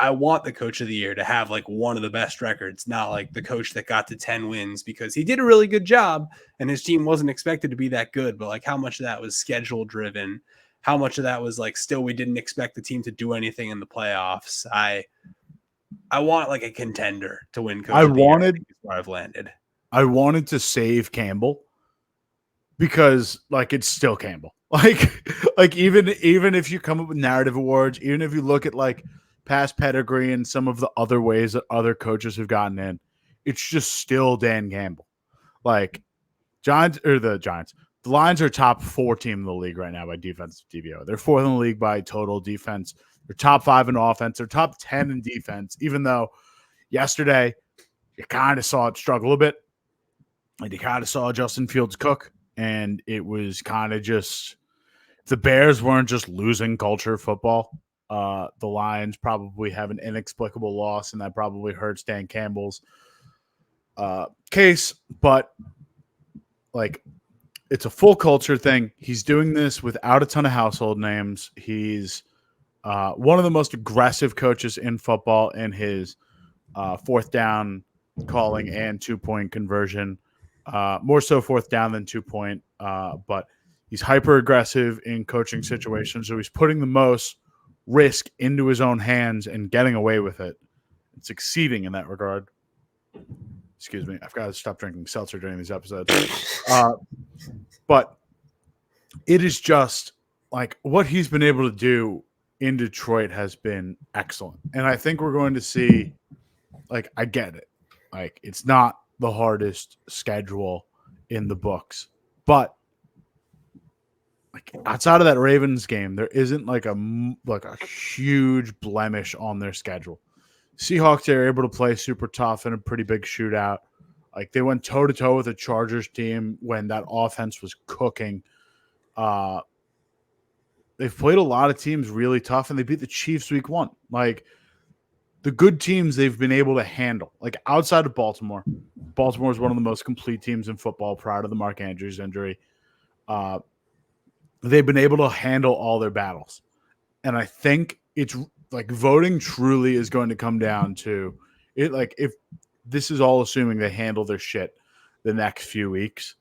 I want the coach of the year to have like one of the best records, not like the coach that got to 10 wins because he did a really good job and his team wasn't expected to be that good. But like how much of that was schedule driven? How much of that was like still we didn't expect the team to do anything in the playoffs? I want like a contender to win coach of the year. I think is where I've landed. I wanted to save Campbell because like it's still Campbell. Like even if you come up with narrative awards, even if you look at like past pedigree and some of the other ways that other coaches have gotten in, it's just still Dan Campbell. Like the Lions are top 4 team in the league right now by defensive DVO. They're 4th in the league by total defense. They're top 5 in offense. They're top 10 in defense, even though yesterday you kind of saw it struggle a bit. And you kind of saw Justin Fields cook, and it was kind of just the Bears weren't just losing culture football. The Lions probably have an inexplicable loss, and that probably hurts Dan Campbell's case. But like, it's a full culture thing. He's doing this without a ton of household names. He's one of the most aggressive coaches in football in his 4th down calling and 2-point conversion. More so 4th down than 2-point, but he's hyper aggressive in coaching situations. So he's putting the most risk into his own hands and getting away with it and succeeding in that regard. Excuse me. I've got to stop drinking seltzer during these episodes. But it is just like what he's been able to do in Detroit has been excellent. And I think we're going to see, like, I get it. Like, it's not the hardest schedule in the books, but like outside of that Ravens game, there isn't like a huge blemish on their schedule. Seahawks are able to play super tough in a pretty big shootout. Like they went toe to toe with a Chargers team when that offense was cooking. They've played a lot of teams really tough, and they beat the Chiefs week 1. Like, the good teams they've been able to handle, like outside of Baltimore. Baltimore is one of the most complete teams in football prior to the Mark Andrews injury. They've been able to handle all their battles. And I think it's like voting truly is going to come down to it. Like, if this is all assuming they handle their shit the next few weeks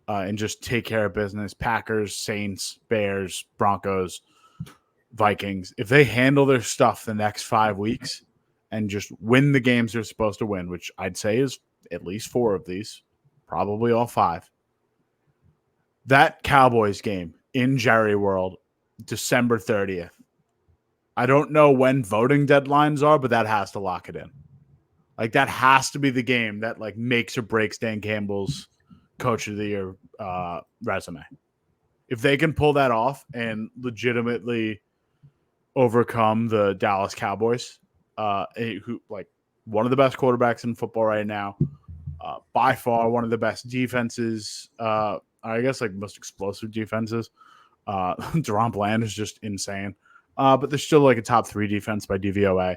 and just take care of business, Packers, Saints, Bears, Broncos, Vikings, if they handle their stuff the next 5 weeks and just win the games they're supposed to win, which I'd say is at least 4 of these, probably all 5. That Cowboys game in Jerry World, December 30th. I don't know when voting deadlines are, but that has to lock it in. Like, that has to be the game that, like, makes or breaks Dan Campbell's Coach of the Year resume. If they can pull that off and legitimately overcome the Dallas Cowboys, who like one of the best quarterbacks in football right now, by far one of the best defenses, I guess like most explosive defenses. Deron Bland is just insane, but they're still like a top 3 defense by DVOA.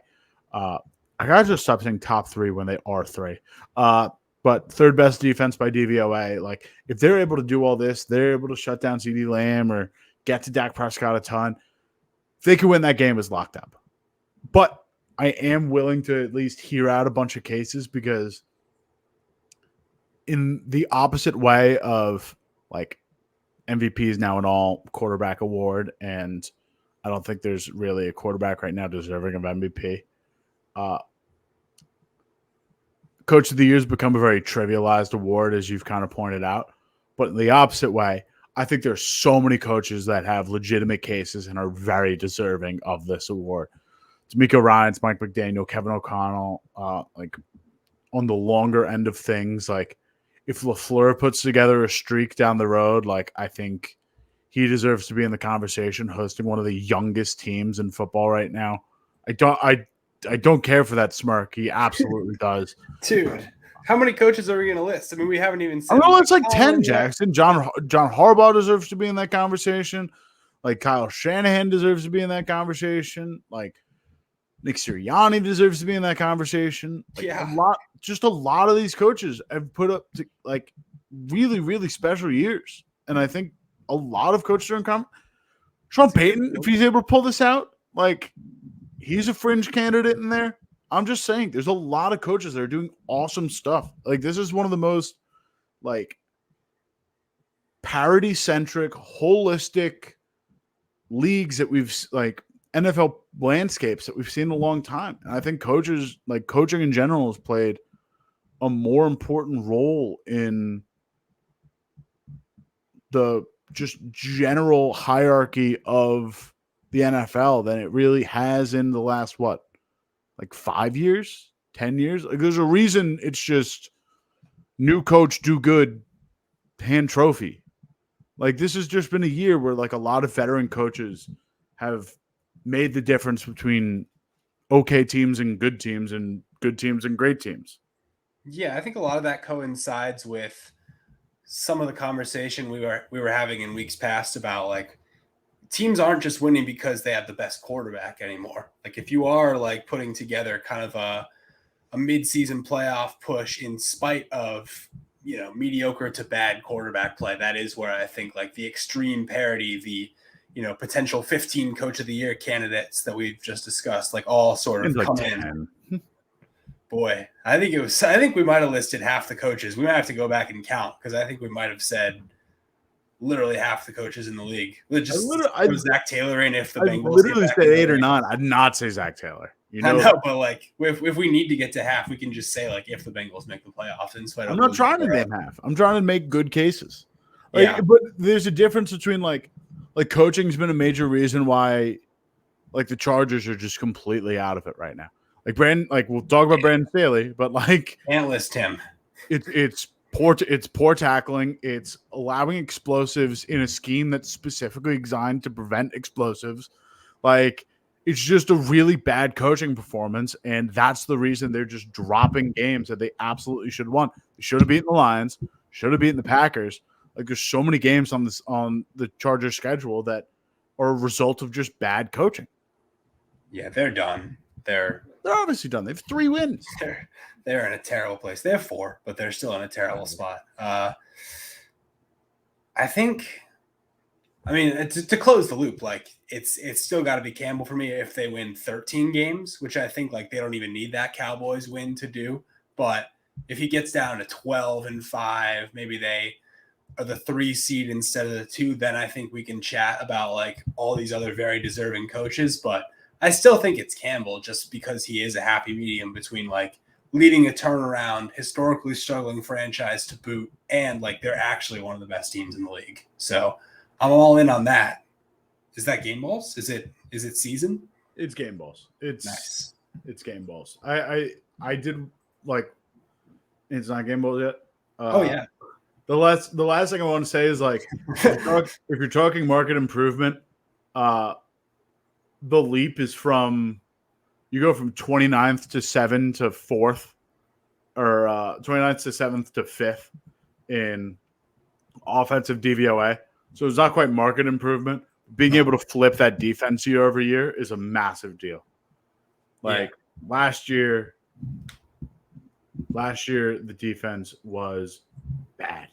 I gotta just stop saying top 3 when they are 3. But 3rd best defense by DVOA. Like, if they're able to do all this, they're able to shut down CeeDee Lamb or get to Dak Prescott a ton. If they could win that game, is locked up. But I am willing to at least hear out a bunch of cases, because in the opposite way of like MVP is now an all quarterback award, and I don't think there's really a quarterback right now deserving of MVP. Coach of the Year has become a very trivialized award, as you've kind of pointed out. But in the opposite way, I think there's so many coaches that have legitimate cases and are very deserving of this award. D'Amico Ryans, Mike McDaniel, Kevin O'Connell, like on the longer end of things, like if LaFleur puts together a streak down the road, like I think he deserves to be in the conversation, hosting one of the youngest teams in football right now. I don't care for that smirk. He absolutely does. Dude, how many coaches are we going to list? I mean, we haven't even said. I know it's like 10, Jackson. John Harbaugh deserves to be in that conversation. Like Kyle Shanahan deserves to be in that conversation. Like Nick Sirianni deserves to be in that conversation. Like Yeah. a lot of these coaches have put up to like really, really special years. And I think a lot of coaches are in Sean Payton, if he's able to pull this out, like he's a fringe candidate in there. I'm just saying there's a lot of coaches that are doing awesome stuff. Like this is one of the most like parity-centric, holistic leagues that we've like NFL landscapes that we've seen in a long time. And I think coaches, like coaching in general, has played a more important role in the just general hierarchy of the NFL than it really has in the last, like 5 years, 10 years? Like there's a reason it's just new coach, do good, hand trophy. Like this has just been a year where like a lot of veteran coaches have made the difference between okay teams and good teams and good teams and great teams. Yeah, I think a lot of that coincides with some of the conversation we were having in weeks past about like teams aren't just winning because they have the best quarterback anymore. Like if you are like putting together kind of a mid-season playoff push in spite of, you know, mediocre to bad quarterback play, that is where I think like the extreme parity, the, you know, potential 15 coach of the year candidates that we've just discussed, like all sort of come in. Boy, I think we might have listed half the coaches. We might have to go back and count because I think we might have said literally half the coaches in the league. Zach Taylor in if the Bengals literally said 8 or 9. I'd not say Zach Taylor. You know, I know, but like if we need to get to half, we can just say like if the Bengals make the playoffs. I'm not trying to name half. I'm trying to make good cases. Like, yeah, but there's a difference between like coaching's been a major reason why like the Chargers are just completely out of it right now. Like we'll talk about Brandon Staley, but like can't list him. It's poor tackling. It's allowing explosives in a scheme that's specifically designed to prevent explosives. Like it's just a really bad coaching performance, and that's the reason they're just dropping games that they absolutely should have won. They should have beaten the Lions, should have beaten the Packers. Like there's so many games on the Chargers schedule that are a result of just bad coaching. Yeah, they're done. They're obviously done. They have 3 wins. They're in a terrible place. They have 4, but they're still in a terrible spot. I think, I mean, to close the loop, like it's still got to be Campbell for me if they win 13 games, which I think like they don't even need that Cowboys win to do. But if he gets down to 12-5, maybe they are the 3 seed instead of the 2, then I think we can chat about like all these other very deserving coaches. But I still think it's Campbell just because he is a happy medium between like leading a turnaround, historically struggling franchise to boot, and like they're actually one of the best teams in the league. So I'm all in on that. Is that game balls? Is it season? It's game balls. It's nice. It's game balls. I did like it's not game balls yet. Oh yeah. The last thing I want to say is like if you're talking market improvement, the leap is from you go from 29th to 7th to 4th, or 29th to 7th to 5th in offensive DVOA. So it's not quite market improvement. Being able to flip that defense year over year is a massive deal. Like last year the defense was bad,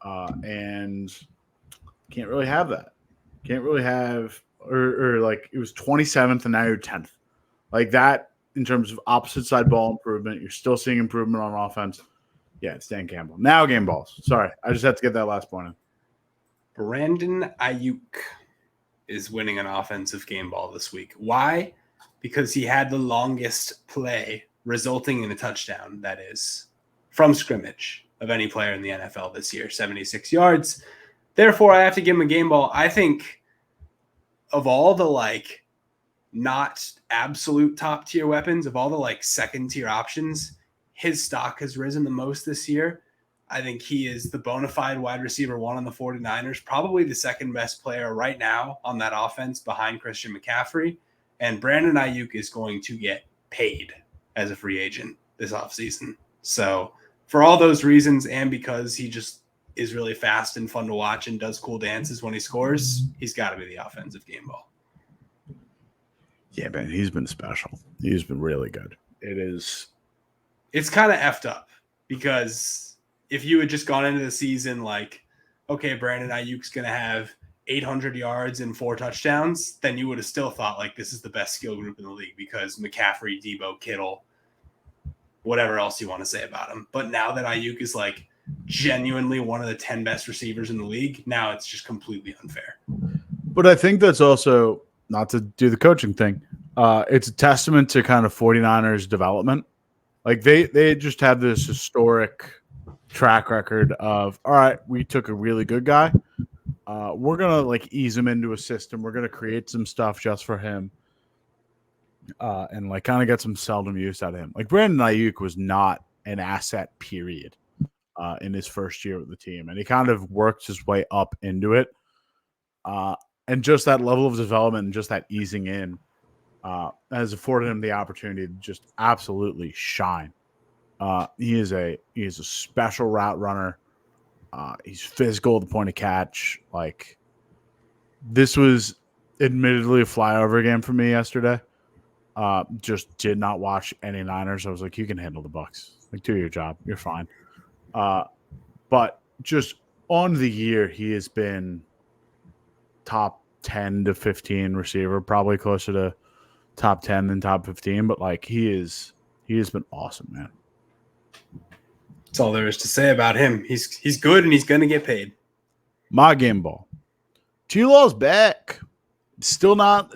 and can't really have that. Can't really have or like it was 27th and now you're 10th. Like that in terms of opposite side ball improvement. You're still seeing improvement on offense. Yeah, it's Dan Campbell. Now game balls. Sorry, I just had to get that last point in. Brandon Ayuk is winning an offensive game ball this week. Why? Because he had the longest play resulting in a touchdown, that is, from scrimmage of any player in the NFL this year, 76 yards. Therefore, I have to give him a game ball. I think of all the like not absolute top tier weapons, of all the like second tier options, his stock has risen the most this year. I think he is the bona fide wide receiver one on the 49ers, probably the second best player right now on that offense behind Christian McCaffrey. And Brandon Ayuk is going to get paid as a free agent this offseason. So for all those reasons, and because he just is really fast and fun to watch and does cool dances when he scores, he's got to be the offensive game ball. Yeah, man, he's been special. He's been really good. It's kind of effed up because if you had just gone into the season like, okay, Brandon Ayuk's going to have 800 yards and 4 touchdowns, then you would have still thought like this is the best skill group in the league because McCaffrey, Debo, Kittle, whatever else you want to say about him. But now that Ayuk is like genuinely one of the 10 best receivers in the league, now it's just completely unfair. But I think that's also, not to do the coaching thing, it's a testament to kind of 49ers development. Like they just have this historic track record of, all right, we took a really good guy. We're going to like ease him into a system. We're going to create some stuff just for him. And like kind of get some seldom use out of him. Like Brandon Ayuk was not an asset, period, in his first year with the team. And he kind of worked his way up into it. And just that level of development and just that easing in has afforded him the opportunity to just absolutely shine. He is a special route runner. He's physical at the point of catch. Like, this was admittedly a flyover game for me yesterday. Just did not watch any Niners. I was like, you can handle the Bucks. Like, do your job. You're fine. But just on the year, he has been top 10 to 15 receiver, probably closer to top 10 than top 15. But like, he has been awesome, man. That's all there is to say about him. He's good and he's going to get paid. My game ball. T-Law's back. It's still kind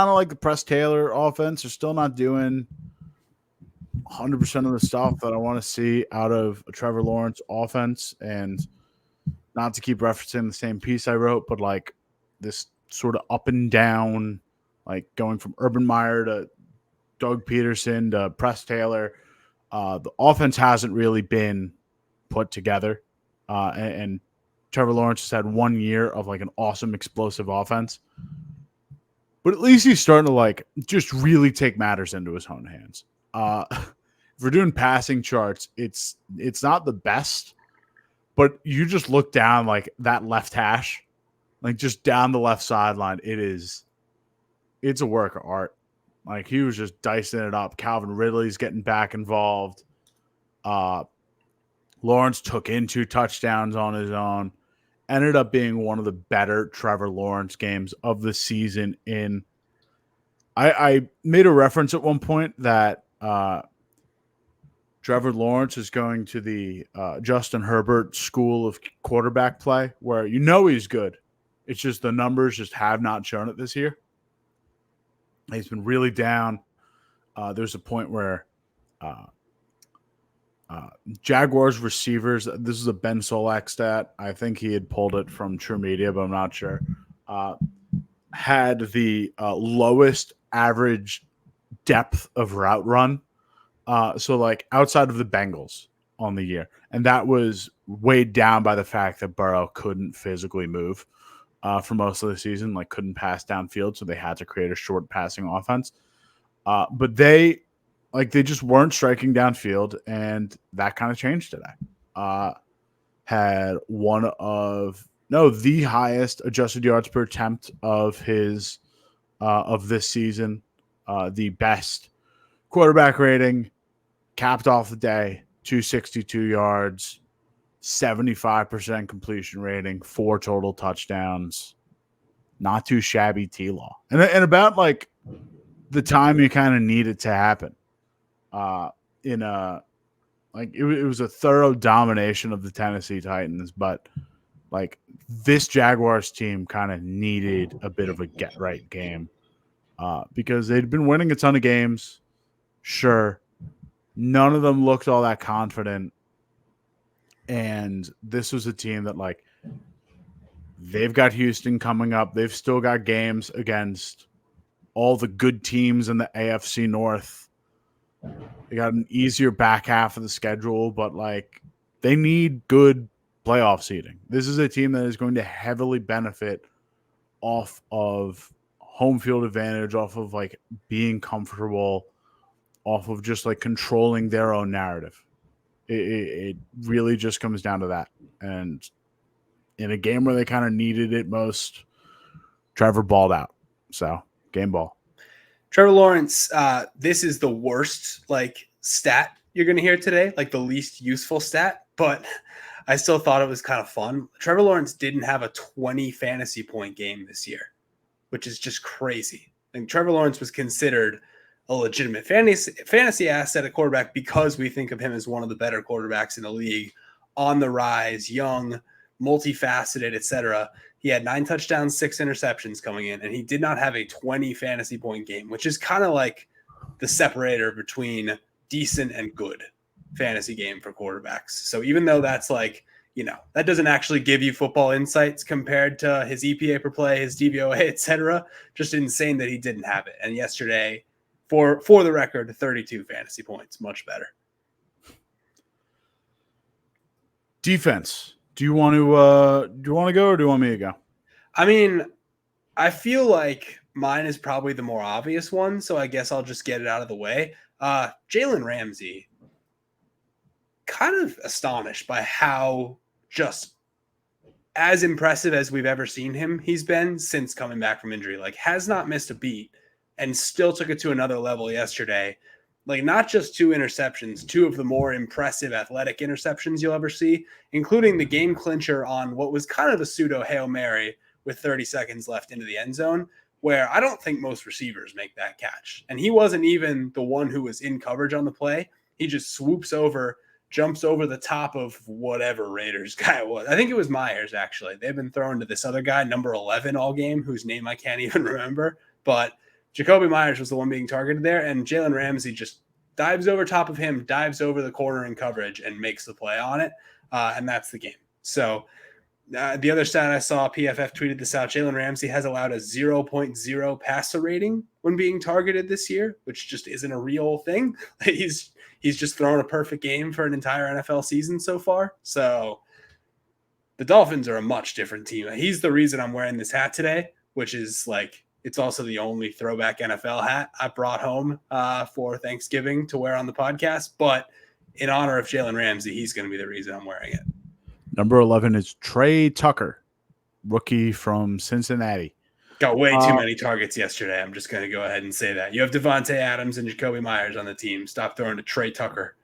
of like the Press Taylor offense. They're still not doing 100% of the stuff that I want to see out of a Trevor Lawrence offense. And not to keep referencing the same piece I wrote, but like this sort of up and down, like going from Urban Meyer to Doug Peterson to Press Taylor. The offense hasn't really been put together. And Trevor Lawrence has had 1 year of like an awesome explosive offense. But at least he's starting to like just really take matters into his own hands. If we're doing passing charts, it's not the best, but you just look down like that left hash, like just down the left sideline. It's a work of art. Like, he was just dicing it up. Calvin Ridley's getting back involved. Lawrence took in 2 touchdowns on his own. Ended up being one of the better Trevor Lawrence games of the season. I made a reference at one point that Trevor Lawrence is going to the Justin Herbert school of quarterback play, where he's good. It's just the numbers just have not shown it this year. He's been really down. There's a point where Jaguars receivers, this is a Ben Solak stat. I think he had pulled it from True Media, but I'm not sure. Had the lowest average depth of route run. So like outside of the Bengals on the year. And that was weighed down by the fact that Burrow couldn't physically move for most of the season, like couldn't pass downfield. So they had to create a short passing offense. But they just weren't striking downfield, and that kind of changed today. Had the highest adjusted yards per attempt of his of this season, the best quarterback rating, capped off the day, 262 yards, 75% completion rating, 4 total touchdowns. Not too shabby T-Law. And about like the time you kind of need it to happen. It was a thorough domination of the Tennessee Titans, but like this Jaguars team kind of needed a bit of a get right game because they'd been winning a ton of games. Sure. None of them looked all that confident. And this was a team that like they've got Houston coming up. They've still got games against all the good teams in the AFC North. They got an easier back half of the schedule, but like they need good playoff seeding. This is a team that is going to heavily benefit off of home field advantage, off of like being comfortable, off of just like controlling their own narrative. It really just comes down to that. And in a game where they kind of needed it most, Trevor balled out. So game ball. Trevor Lawrence, this is the worst like stat you're going to hear today, like the least useful stat, but I still thought it was kind of fun. Trevor Lawrence didn't have a 20 fantasy point game this year, which is just crazy. And Trevor Lawrence was considered a legitimate fantasy asset at quarterback because we think of him as one of the better quarterbacks in the league, on the rise, young, multifaceted, etc. He had 9 touchdowns, 6 interceptions coming in, and he did not have a 20 fantasy point game, which is kind of like the separator between decent and good fantasy game for quarterbacks. So even though that's like, that doesn't actually give you football insights compared to his EPA per play, his DVOA, etc. Just insane that he didn't have it. And yesterday, for the record, 32 fantasy points, much better. Defense. Do you want to go, or do you want me to go? I mean, I feel like mine is probably the more obvious one, so I guess I'll just get it out of the way. Jalen Ramsey, kind of astonished by how just as impressive as we've ever seen him, he's been since coming back from injury. Like, has not missed a beat and still took it to another level yesterday. Like, not just 2 interceptions, 2 of the more impressive athletic interceptions you'll ever see, including the game clincher on what was kind of a pseudo Hail Mary with 30 seconds left into the end zone, where I don't think most receivers make that catch. And he wasn't even the one who was in coverage on the play. He just swoops over, jumps over the top of whatever Raiders guy it was. I think it was Myers, actually. They've been thrown to this other guy, number 11 all game, whose name I can't even remember. But Jacoby Myers was the one being targeted there, and Jalen Ramsey just dives over top of him, dives over the corner in coverage, and makes the play on it, and that's the game. So the other stat I saw, PFF tweeted this out, Jalen Ramsey has allowed a 0.0 passer rating when being targeted this year, which just isn't a real thing. He's just thrown a perfect game for an entire NFL season so far. So the Dolphins are a much different team. He's the reason I'm wearing this hat today, which is like, it's also the only throwback NFL hat I brought home for Thanksgiving to wear on the podcast. But in honor of Jalen Ramsey, he's going to be the reason I'm wearing it. Number 11 is Trey Tucker, rookie from Cincinnati. Got way too many targets yesterday. I'm just going to go ahead and say that. You have Devontae Adams and Jacoby Myers on the team. Stop throwing to Trey Tucker.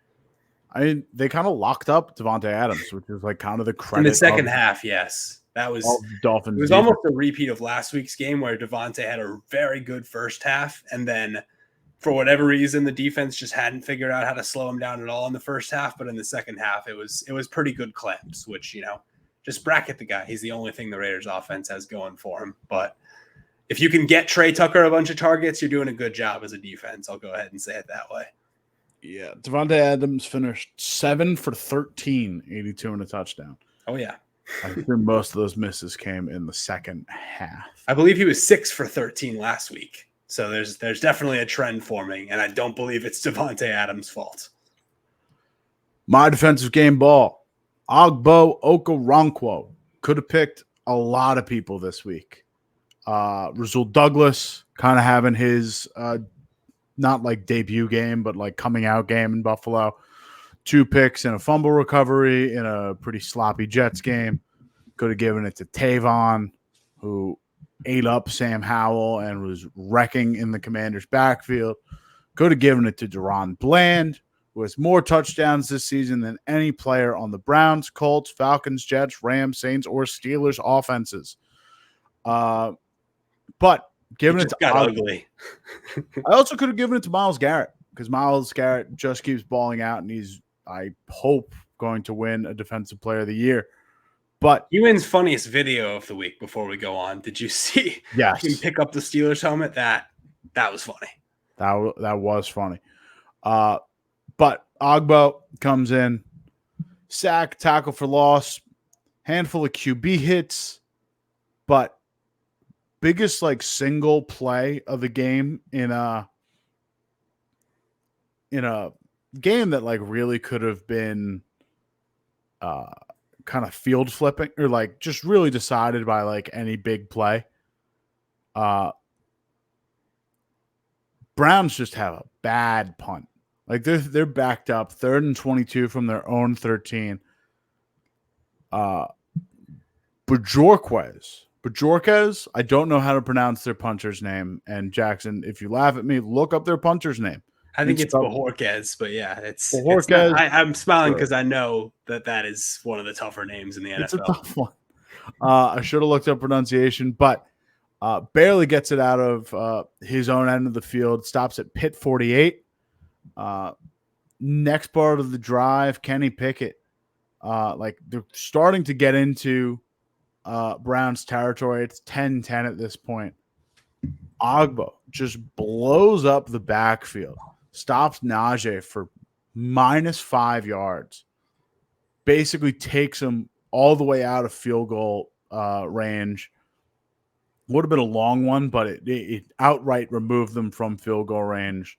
I mean, they kind of locked up Devontae Adams, which is like kind of the credit. In the second half, yes. That was Dolphins. It was almost a repeat of last week's game where Devontae had a very good first half, and then for whatever reason, the defense just hadn't figured out how to slow him down at all in the first half. But in the second half, it was pretty good clamps, which, just bracket the guy. He's the only thing the Raiders offense has going for him. But if you can get Trey Tucker a bunch of targets, you're doing a good job as a defense. I'll go ahead and say it that way. Yeah. Devontae Adams finished 7 for 13, 82 and a touchdown. Oh, yeah. I think most of those misses came in the second half. I believe he was 6 for 13 last week. So there's definitely a trend forming, and I don't believe it's Devontae Adams' fault. My defensive game ball, Ogbo Okoronkwo. Could have picked a lot of people this week. Rasul Douglas kind of having his not like debut game, but like coming out game in Buffalo. 2 picks and a fumble recovery in a pretty sloppy Jets game. Could have given it to Tavon, who ate up Sam Howell and was wrecking in the Commanders' backfield. Could have given it to Deron Bland, who has more touchdowns this season than any player on the Browns, Colts, Falcons, Jets, Rams, Saints, or Steelers offenses. But giving it to got ugly. I also could have given it to Myles Garrett, because Myles Garrett just keeps balling out, and he's, I hope, going to win a Defensive Player of the Year. But he wins funniest video of the week before we go on. Did you see yes, him pick up the Steelers helmet? That was funny. That was funny. But Ogbo comes in, sack, tackle for loss, handful of QB hits, but biggest like single play of the game in a game that like really could have been kind of field flipping or like just really decided by like any big play. Browns just have a bad punt. Like they're backed up 3rd and 22 from their own 13. Bajorquez, I don't know how to pronounce their punter's name. And Jackson, if you laugh at me, look up their punter's name. I think it's Bajorquez, but yeah, it's Bajorquez. Not, I'm smiling because I know that is one of the tougher names in the NFL. It's a tough one. I should have looked up pronunciation, but barely gets it out of his own end of the field. Stops at Pitt 48. Next part of the drive, Kenny Pickett. Like they're starting to get into Browns territory. It's 10-10 at this point. Ogbo just blows up the backfield. Stops Najee for -5 yards. Basically takes him all the way out of field goal range. Would have been a long one, but it outright removed them from field goal range.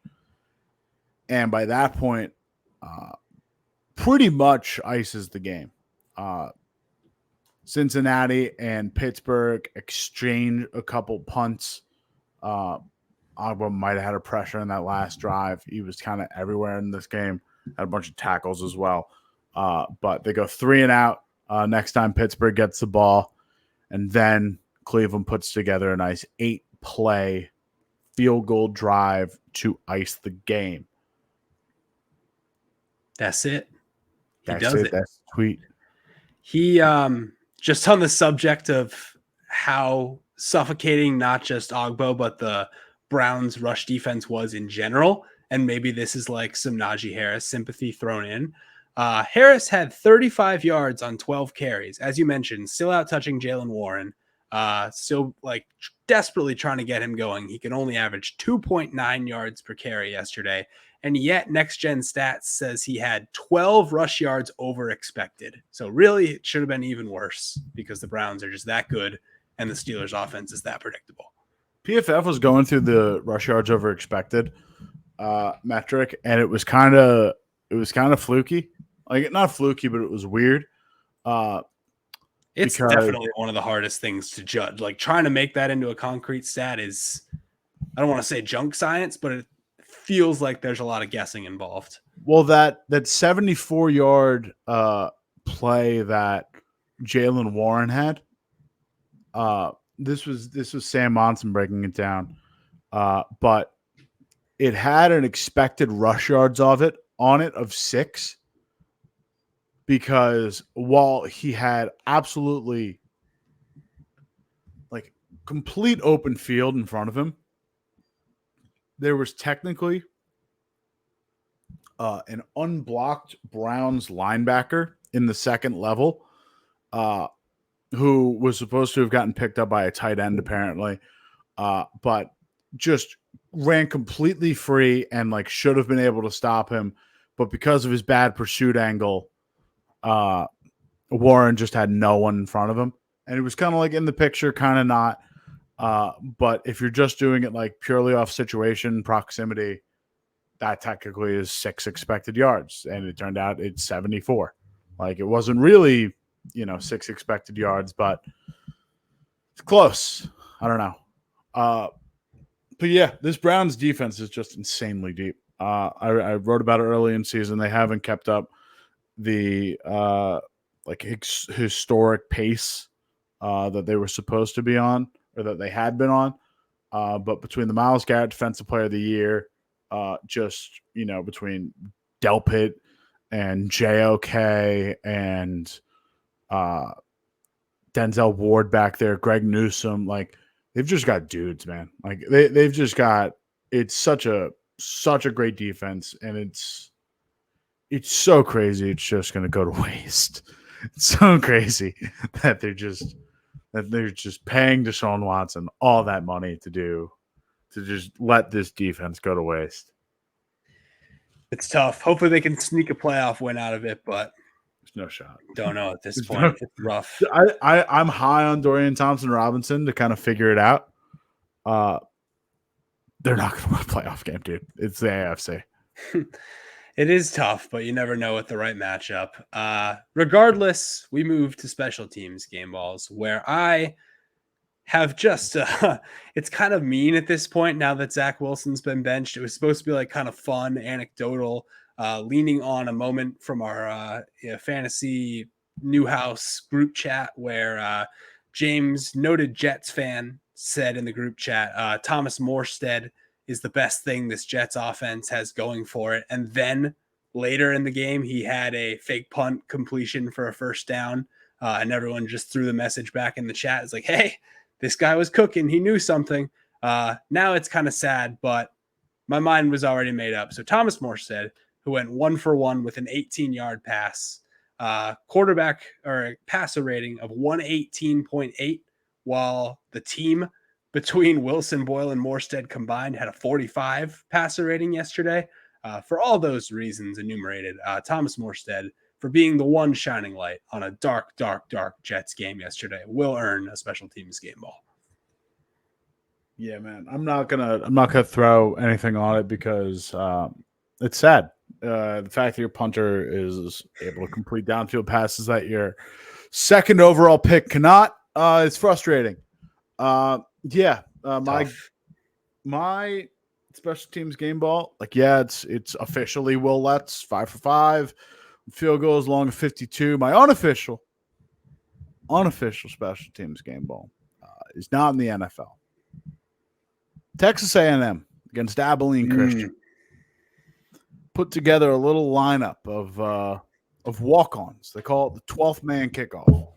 And by that point, pretty much ices the game. Cincinnati and Pittsburgh exchange a couple punts. Ogbo might have had a pressure in that last drive. He was kind of everywhere in this game. Had a bunch of tackles as well. But they go 3 and out. Next time Pittsburgh gets the ball. And then Cleveland puts together a nice 8-play field goal drive to ice the game. That's it. That's it. That's sweet. He just on the subject of how suffocating not just Ogbo, but the Browns rush defense was in general. And maybe this is like some Najee Harris sympathy thrown in. Harris had 35 yards on 12 carries. As you mentioned, still out touching Jaylen Warren. Still like desperately trying to get him going. He can only average 2.9 yards per carry yesterday. And yet Next Gen Stats says he had 12 rush yards over expected. So really it should have been even worse because the Browns are just that good and the Steelers offense is that predictable. PFF was going through the rush yards over expected metric, and it was kind of fluky. Like not fluky, but it was weird. It's definitely one of the hardest things to judge. Like trying to make that into a concrete stat is, I don't want to say junk science, but it feels like there's a lot of guessing involved. Well, that 74-yard play that Jaylen Warren had, this was Sam Monson breaking it down, but it had an expected rush yards on it of 6. Because while he had absolutely like complete open field in front of him, there was technically an unblocked Browns linebacker in the second level who was supposed to have gotten picked up by a tight end apparently, but just ran completely free and like should have been able to stop him. But because of his bad pursuit angle, Warren just had no one in front of him, and it was kind of like in the picture, kind of not. But if you're just doing it like purely off situation proximity, that technically is 6 expected yards, and it turned out it's 74. Like it wasn't really, 6 expected yards, but it's close. I don't know. But yeah, this Browns defense is just insanely deep. I wrote about it early in season. They haven't kept up the historic pace that they were supposed to be on, or that they had been on. But between the Myles Garrett Defensive Player of the Year, between Delpit and JOK and Denzel Ward back there, Greg Newsome, like they've just got dudes, man. Like they've just got, it's such a great defense, and it's so crazy. It's just going to go to waste. It's so crazy that they're just paying Deshaun Watson all that money to just let this defense go to waste. It's tough. Hopefully they can sneak a playoff win out of it, but there's no shot. Don't know at this point. It's rough. I'm high on Dorian Thompson-Robinson to kind of figure it out. They're not going to win a playoff game, dude. It's the AFC. It is tough, but you never know with the right matchup. Regardless, we move to special teams game balls, where I have just it's kind of mean at this point now that Zach Wilson's been benched. It was supposed to be like kind of fun, anecdotal, leaning on a moment from our fantasy Newhouse group chat where James, noted Jets fan, said in the group chat, Thomas Morstead is the best thing this Jets offense has going for it. And then later in the game, he had a fake punt completion for a first down. And everyone just threw the message back in the chat. It's like, hey, this guy was cooking. He knew something. Now it's kind of sad, but my mind was already made up. So Thomas Morstead, who went 1-for-1 with an 18-yard pass, quarterback or passer rating of 118.8, while the team between Wilson, Boyle, and Morstead combined had a 45 passer rating yesterday. For all those reasons enumerated, Thomas Morstead, for being the one shining light on a dark, dark, dark Jets game yesterday, will earn a special teams game ball. Yeah, man. I'm not gonna throw anything on it because it's sad. The fact that your punter is able to complete downfield passes that your second overall pick cannot is frustrating. My special teams game ball, it's officially Will Lutz 5 for 5. Field goals long of 52. My unofficial special teams game ball is not in the NFL. Texas A&M against Abilene Christian put together a little lineup of walk-ons. They call it the 12th man kickoff.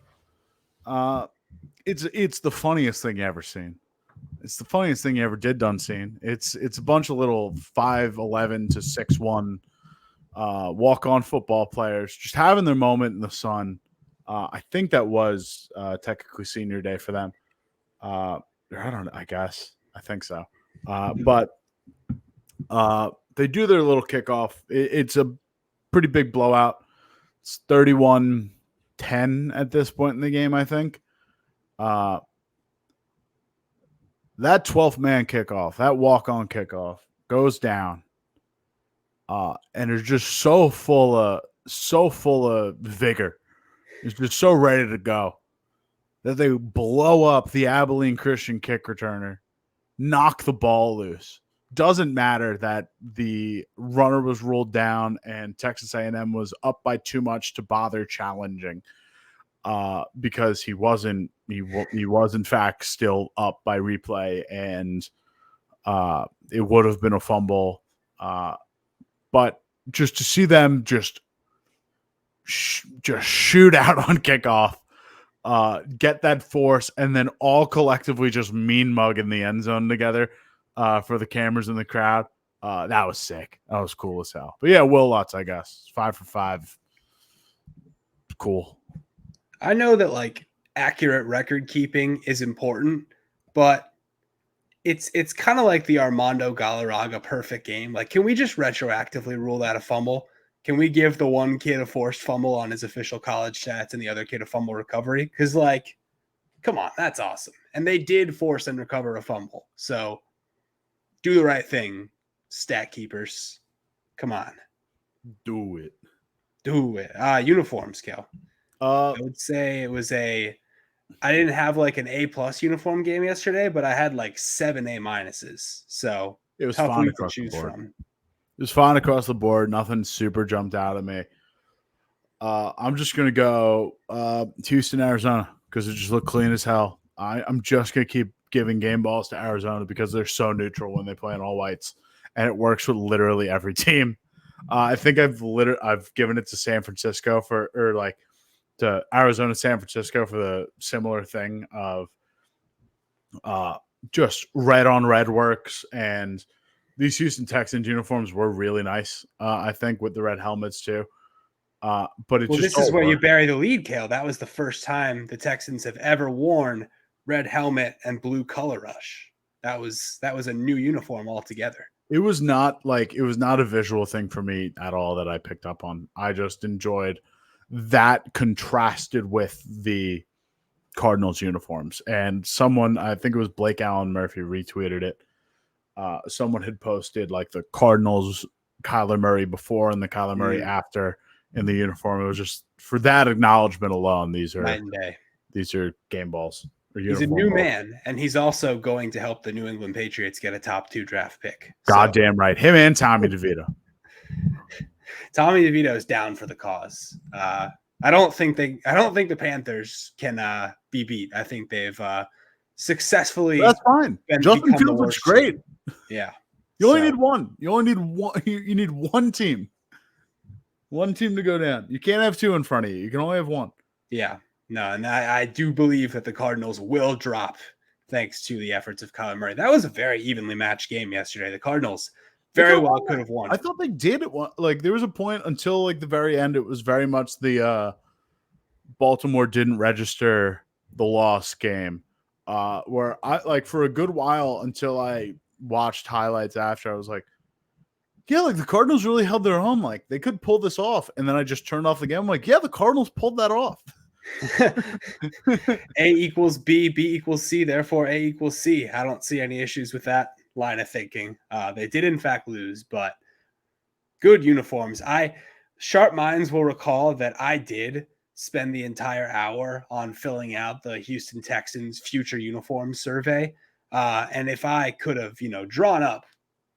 It's the funniest thing you ever seen. It's the funniest thing you ever done seen. It's a bunch of little 5'11" to 6'1" walk-on football players just having their moment in the sun. I think that was technically senior day for them. I don't know. I think so. But they do their little kickoff. It's a pretty big blowout. It's 31-10 at this point in the game, I think. That 12th man kickoff, that walk-on kickoff goes down. And it's just so full of vigor. It's just so ready to go that they blow up the Abilene Christian kick returner, knock the ball loose. Doesn't matter that the runner was ruled down and Texas A&M was up by too much to bother challenging, because he was in fact still up by replay, and it would have been a fumble. But just to see them just shoot out on kickoff, get that force, and then all collectively just mean mug in the end zone together for the cameras in the crowd. That was sick. That was cool as hell. But yeah, Will Lutz, I guess. 5 for 5. Cool. I know that like accurate record keeping is important, but it's kind of like the Armando Galarraga perfect game. Like, can we just retroactively rule that a fumble? Can we give the one kid a forced fumble on his official college stats and the other kid a fumble recovery? Because, like, come on, that's awesome. And they did force and recover a fumble. So do the right thing, stat keepers. Come on. Do it. Uniforms, Kel. I would say it was I didn't have like an A+ uniform game yesterday, but I had like 7 A-. So it was tough fine week to across choose the board. from. It was fine across the board. Nothing super jumped out at me. I'm just going to go Houston, Arizona, because it just looked clean as hell. I'm just going to keep giving game balls to Arizona because they're so neutral when they play in all whites, and it works with literally every team. I think I've given it to San Francisco to Arizona, San Francisco for the similar thing of just red on red works, and these Houston Texans uniforms were really nice. I think with the red helmets too. But this is where you bury the lead, Kale. That was the first time the Texans have ever worn red helmet and blue color rush. That was a new uniform altogether. It was not a visual thing for me at all that I picked up on. I just enjoyed that contrasted with the Cardinals uniforms. And someone, I think it was Blake Allen Murphy, retweeted it. Someone had posted like the Cardinals Kyler Murray before and the Kyler Murray after in the uniform. It was just for that acknowledgement alone. These are night and day. These are game balls. He's a new man, and he's also going to help the New England Patriots get a top 2 draft pick. Goddamn right. Him and Tommy DeVito. Tommy DeVito is down for the cause. I don't think the Panthers can be beat. I think they've successfully. That's fine. Justin Fields looks great. Team. Yeah. You only need one. You only need one. You need one team. One team to go down. You can't have 2 in front of you. You can only have one. Yeah. No, and I do believe that the Cardinals will drop thanks to the efforts of Kyler Murray. That was a very evenly matched game yesterday. The Cardinals very well could have won. I thought they did it. Like there was a point until like the very end. It was very much the Baltimore didn't register the loss game. Where I like for a good while until I watched highlights after, I was like, yeah, like the Cardinals really held their own. Like they could pull this off. And then I just turned off the game. I'm like, yeah, the Cardinals pulled that off. A equals B, B equals C, therefore A equals C. I don't see any issues with that line of thinking. They did in fact lose, but good uniforms. Sharp minds will recall that I did spend the entire hour on filling out the Houston Texans future uniform survey. And if I could have, drawn up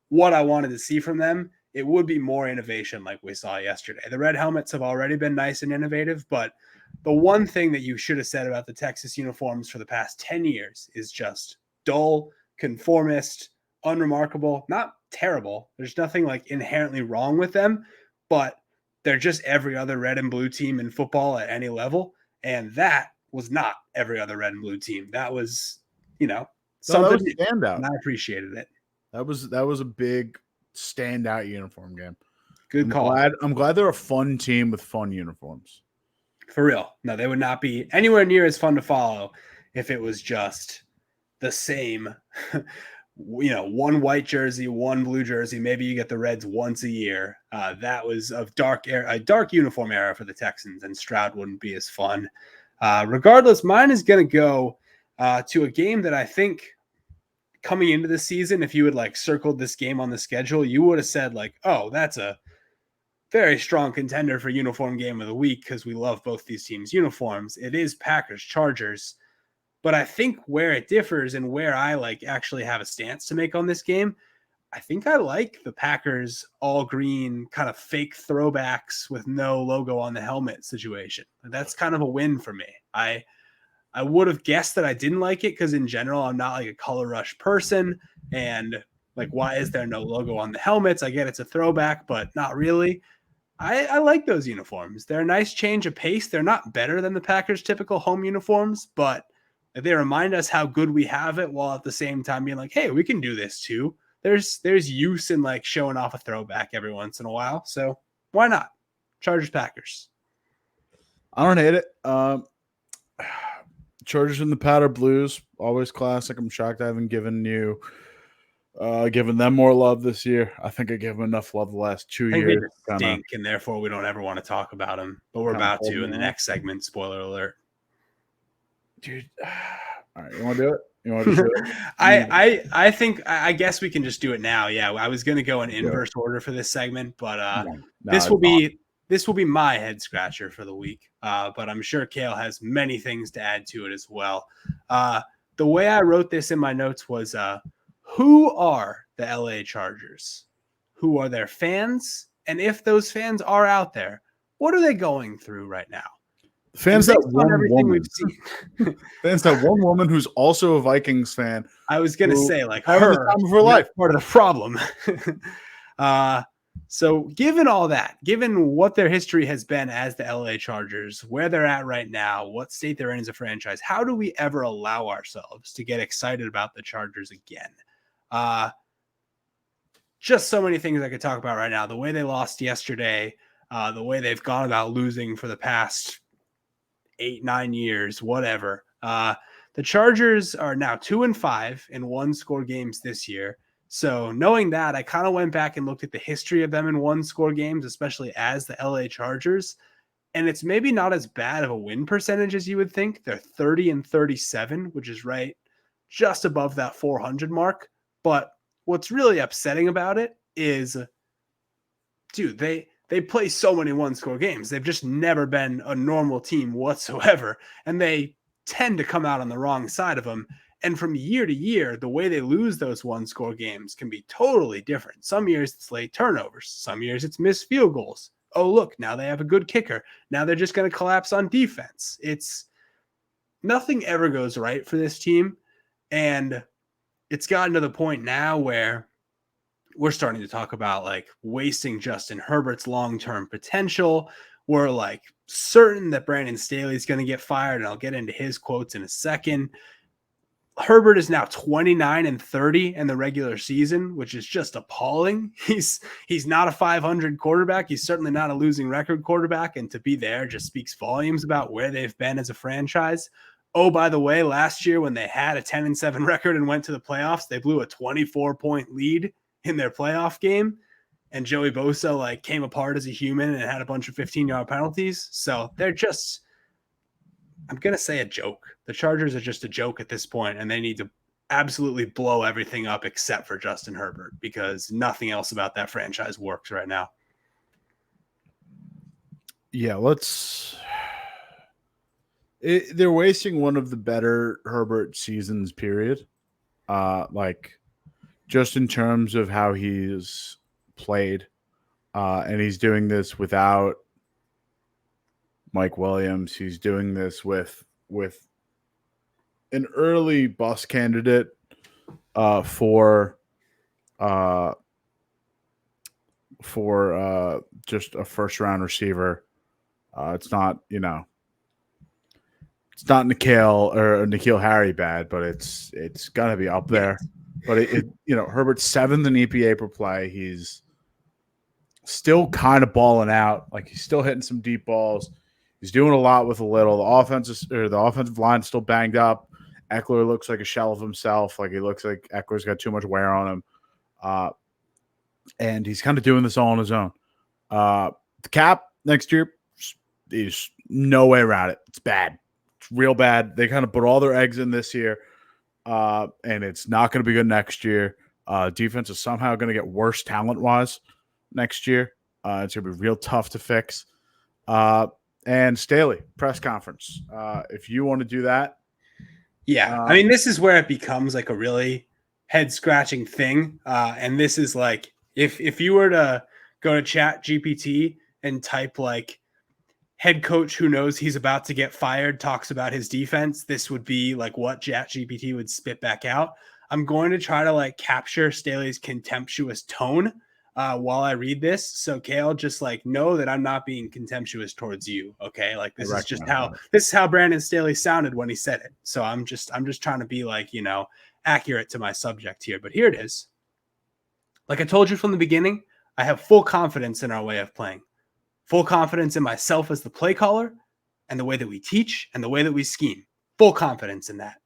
what I wanted to see from them, it would be more innovation like we saw yesterday. The red helmets have already been nice and innovative, but the one thing that you should have said about the Texas uniforms for the past 10 years is just dull, conformist, unremarkable, not terrible. There's nothing like inherently wrong with them, but they're just every other red and blue team in football at any level. And that was not every other red and blue team. That was, something that was standout. And I appreciated it. That was a big standout uniform game. Good call. I'm glad they're a fun team with fun uniforms. For real. No, they would not be anywhere near as fun to follow if it was just the same, one white jersey, one blue jersey. Maybe you get the Reds once a year. That was a dark uniform era for the Texans, and Stroud wouldn't be as fun. Regardless, mine is going to go to a game that I think coming into the season, if you had circled this game on the schedule, you would have said oh, that's a very strong contender for uniform game of the week because we love both these teams' uniforms. It is Packers-Chargers. But I think where it differs and where I actually have a stance to make on this game, I think I like the Packers all green kind of fake throwbacks with no logo on the helmet situation. That's kind of a win for me. I would have guessed that I didn't like it because in general, I'm not a color rush person. And why is there no logo on the helmets? I get it's a throwback, but not really. I like those uniforms. They're a nice change of pace. They're not better than the Packers' typical home uniforms, but they remind us how good we have it while at the same time being hey, we can do this too. There's use in showing off a throwback every once in a while. So why not? Chargers, Packers. I don't hate it. Chargers in the powder blues, always classic. I'm shocked I haven't given them more love this year. I think I gave them enough love the last 2 years. They stink, and therefore we don't ever want to talk about them. But we're about to in the next segment. Spoiler alert, dude. All right, you want to do it? You want to do it? I think I guess we can just do it now. Yeah, I was going to go in inverse order for this segment, but this will be my head scratcher for the week. But I'm sure Kale has many things to add to it as well. The way I wrote this in my notes was. Who are the LA Chargers? Who are their fans? And if those fans are out there, what are they going through right now? Fans that one woman. Fans that one woman who's also a Vikings fan. I was going to say having the time of her life. Part of the problem. So given all that, given what their history has been as the LA Chargers, where they're at right now, what state they're in as a franchise, how do we ever allow ourselves to get excited about the Chargers again? Just so many things I could talk about right now. The way they lost yesterday, the way they've gone about losing for the past 8-9 years, whatever. The Chargers are now 2-5 in one-score games this year. So knowing that, I kind of went back and looked at the history of them in one-score games, especially as the LA Chargers. And it's maybe not as bad of a win percentage as you would think. They're 30-37, which is right just above that 400 mark. But what's really upsetting about it is dude, they play so many one-score games. They've just never been a normal team whatsoever, and they tend to come out on the wrong side of them. And from year to year, the way they lose those one-score games can be totally different. Some years it's late turnovers. Some years it's missed field goals. Oh, look, now they have a good kicker. Now they're just going to collapse on defense. It's nothing ever goes right for this team. And it's gotten to the point now where we're starting to talk about like wasting Justin Herbert's long-term potential. We're like certain that Brandon Staley's going to get fired, and I'll get into his quotes in a second. Herbert is now 29-30 in the regular season, which is just appalling. He's not a 500 quarterback. He's certainly not a losing record quarterback. And to be there just speaks volumes about where they've been as a franchise. Oh, by the way, last year when they had a 10-7 record and went to the playoffs, they blew a 24-point lead in their playoff game. And Joey Bosa like came apart as a human and had a bunch of 15-yard penalties. So they're just, I'm going to say, a joke. The Chargers are just a joke at this point, and they need to absolutely blow everything up except for Justin Herbert, because nothing else about that franchise works right now. Yeah, they're wasting one of the better Herbert seasons, period. Like, just in terms of how he's played, and he's doing this without Mike Williams. He's doing this with an early bus candidate for just a first round receiver. It's not, it's not N'Keal Harry bad, but it's gonna be up there. But Herbert's 7th in EPA per play. He's still kind of balling out. Like, he's still hitting some deep balls. He's doing a lot with a little. The offensive line's still banged up. Eckler looks like a shell of himself. Like, he looks like Eckler's got too much wear on him. And he's kind of doing this all on his own. The cap next year is no way around it. It's bad. It's real bad. They kind of put all their eggs in this year, and it's not going to be good next year. Defense is somehow going to get worse talent-wise next year. It's going to be real tough to fix. And Staley, press conference. If you want to do that. Yeah. I mean, this is where it becomes like a really head-scratching thing. And this is like, if you were to go to Chat GPT and type like head coach who knows he's about to get fired talks about his defense, this would be like what Chat GPT would spit back out. I'm going to try to like capture Staley's contemptuous tone while I read this. So Kale, just like know that I'm not being contemptuous towards you. Okay. Like, this is how Brandon Staley sounded when he said it. So I'm just trying to be like, accurate to my subject here, but here it is. Like I told you from the beginning, I have full confidence in our way of playing, full confidence in myself as the play caller and the way that we teach and the way that we scheme. Full confidence in that.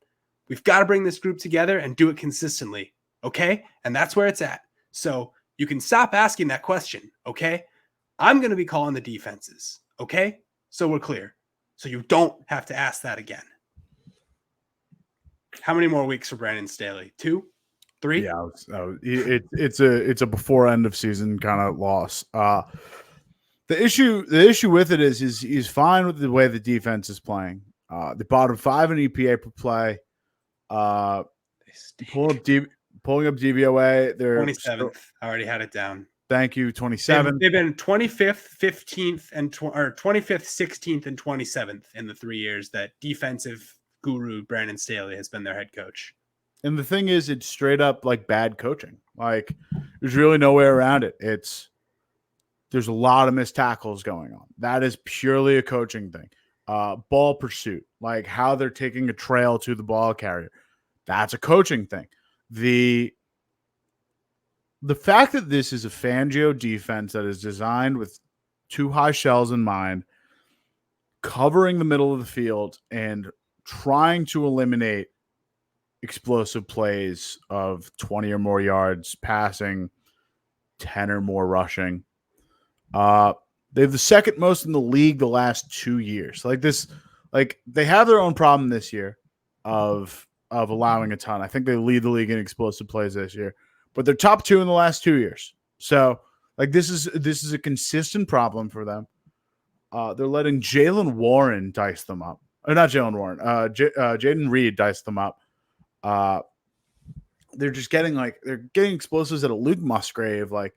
We've got to bring this group together and do it consistently. Okay. And that's where it's at. So you can stop asking that question. Okay. I'm going to be calling the defenses. Okay. So we're clear. So you don't have to ask that again. How many more weeks for Brandon Staley? 2? 3? Yeah, it's a before end of season kind of loss. The issue with it is he's fine with the way the defense is playing. The bottom 5 in EPA per play. Pulling up DVOA. They're 27th. I already had it down. Thank you. 27. They've been 25th, 15th, or 25th, 16th, and 27th in the 3 years that defensive guru Brandon Staley has been their head coach. And the thing is, it's straight up like bad coaching. Like, there's really no way around it. There's a lot of missed tackles going on. That is purely a coaching thing. Ball pursuit, like how they're taking a trail to the ball carrier. That's a coaching thing. The fact that this is a Fangio defense that is designed with 2 high shells in mind, covering the middle of the field and trying to eliminate explosive plays of 20 or more yards passing, 10 or more rushing. They have the second most in the league the last 2 years. Like they have their own problem this year of allowing a ton. I think they lead the league in explosive plays this year, but they're top 2 in the last 2 years. So Like this is a consistent problem for them. They're letting Jalen Warren dice them up. Or not Jalen Warren. Jaden Reed dice them up. They're just getting explosives at a Luke Musgrave. Like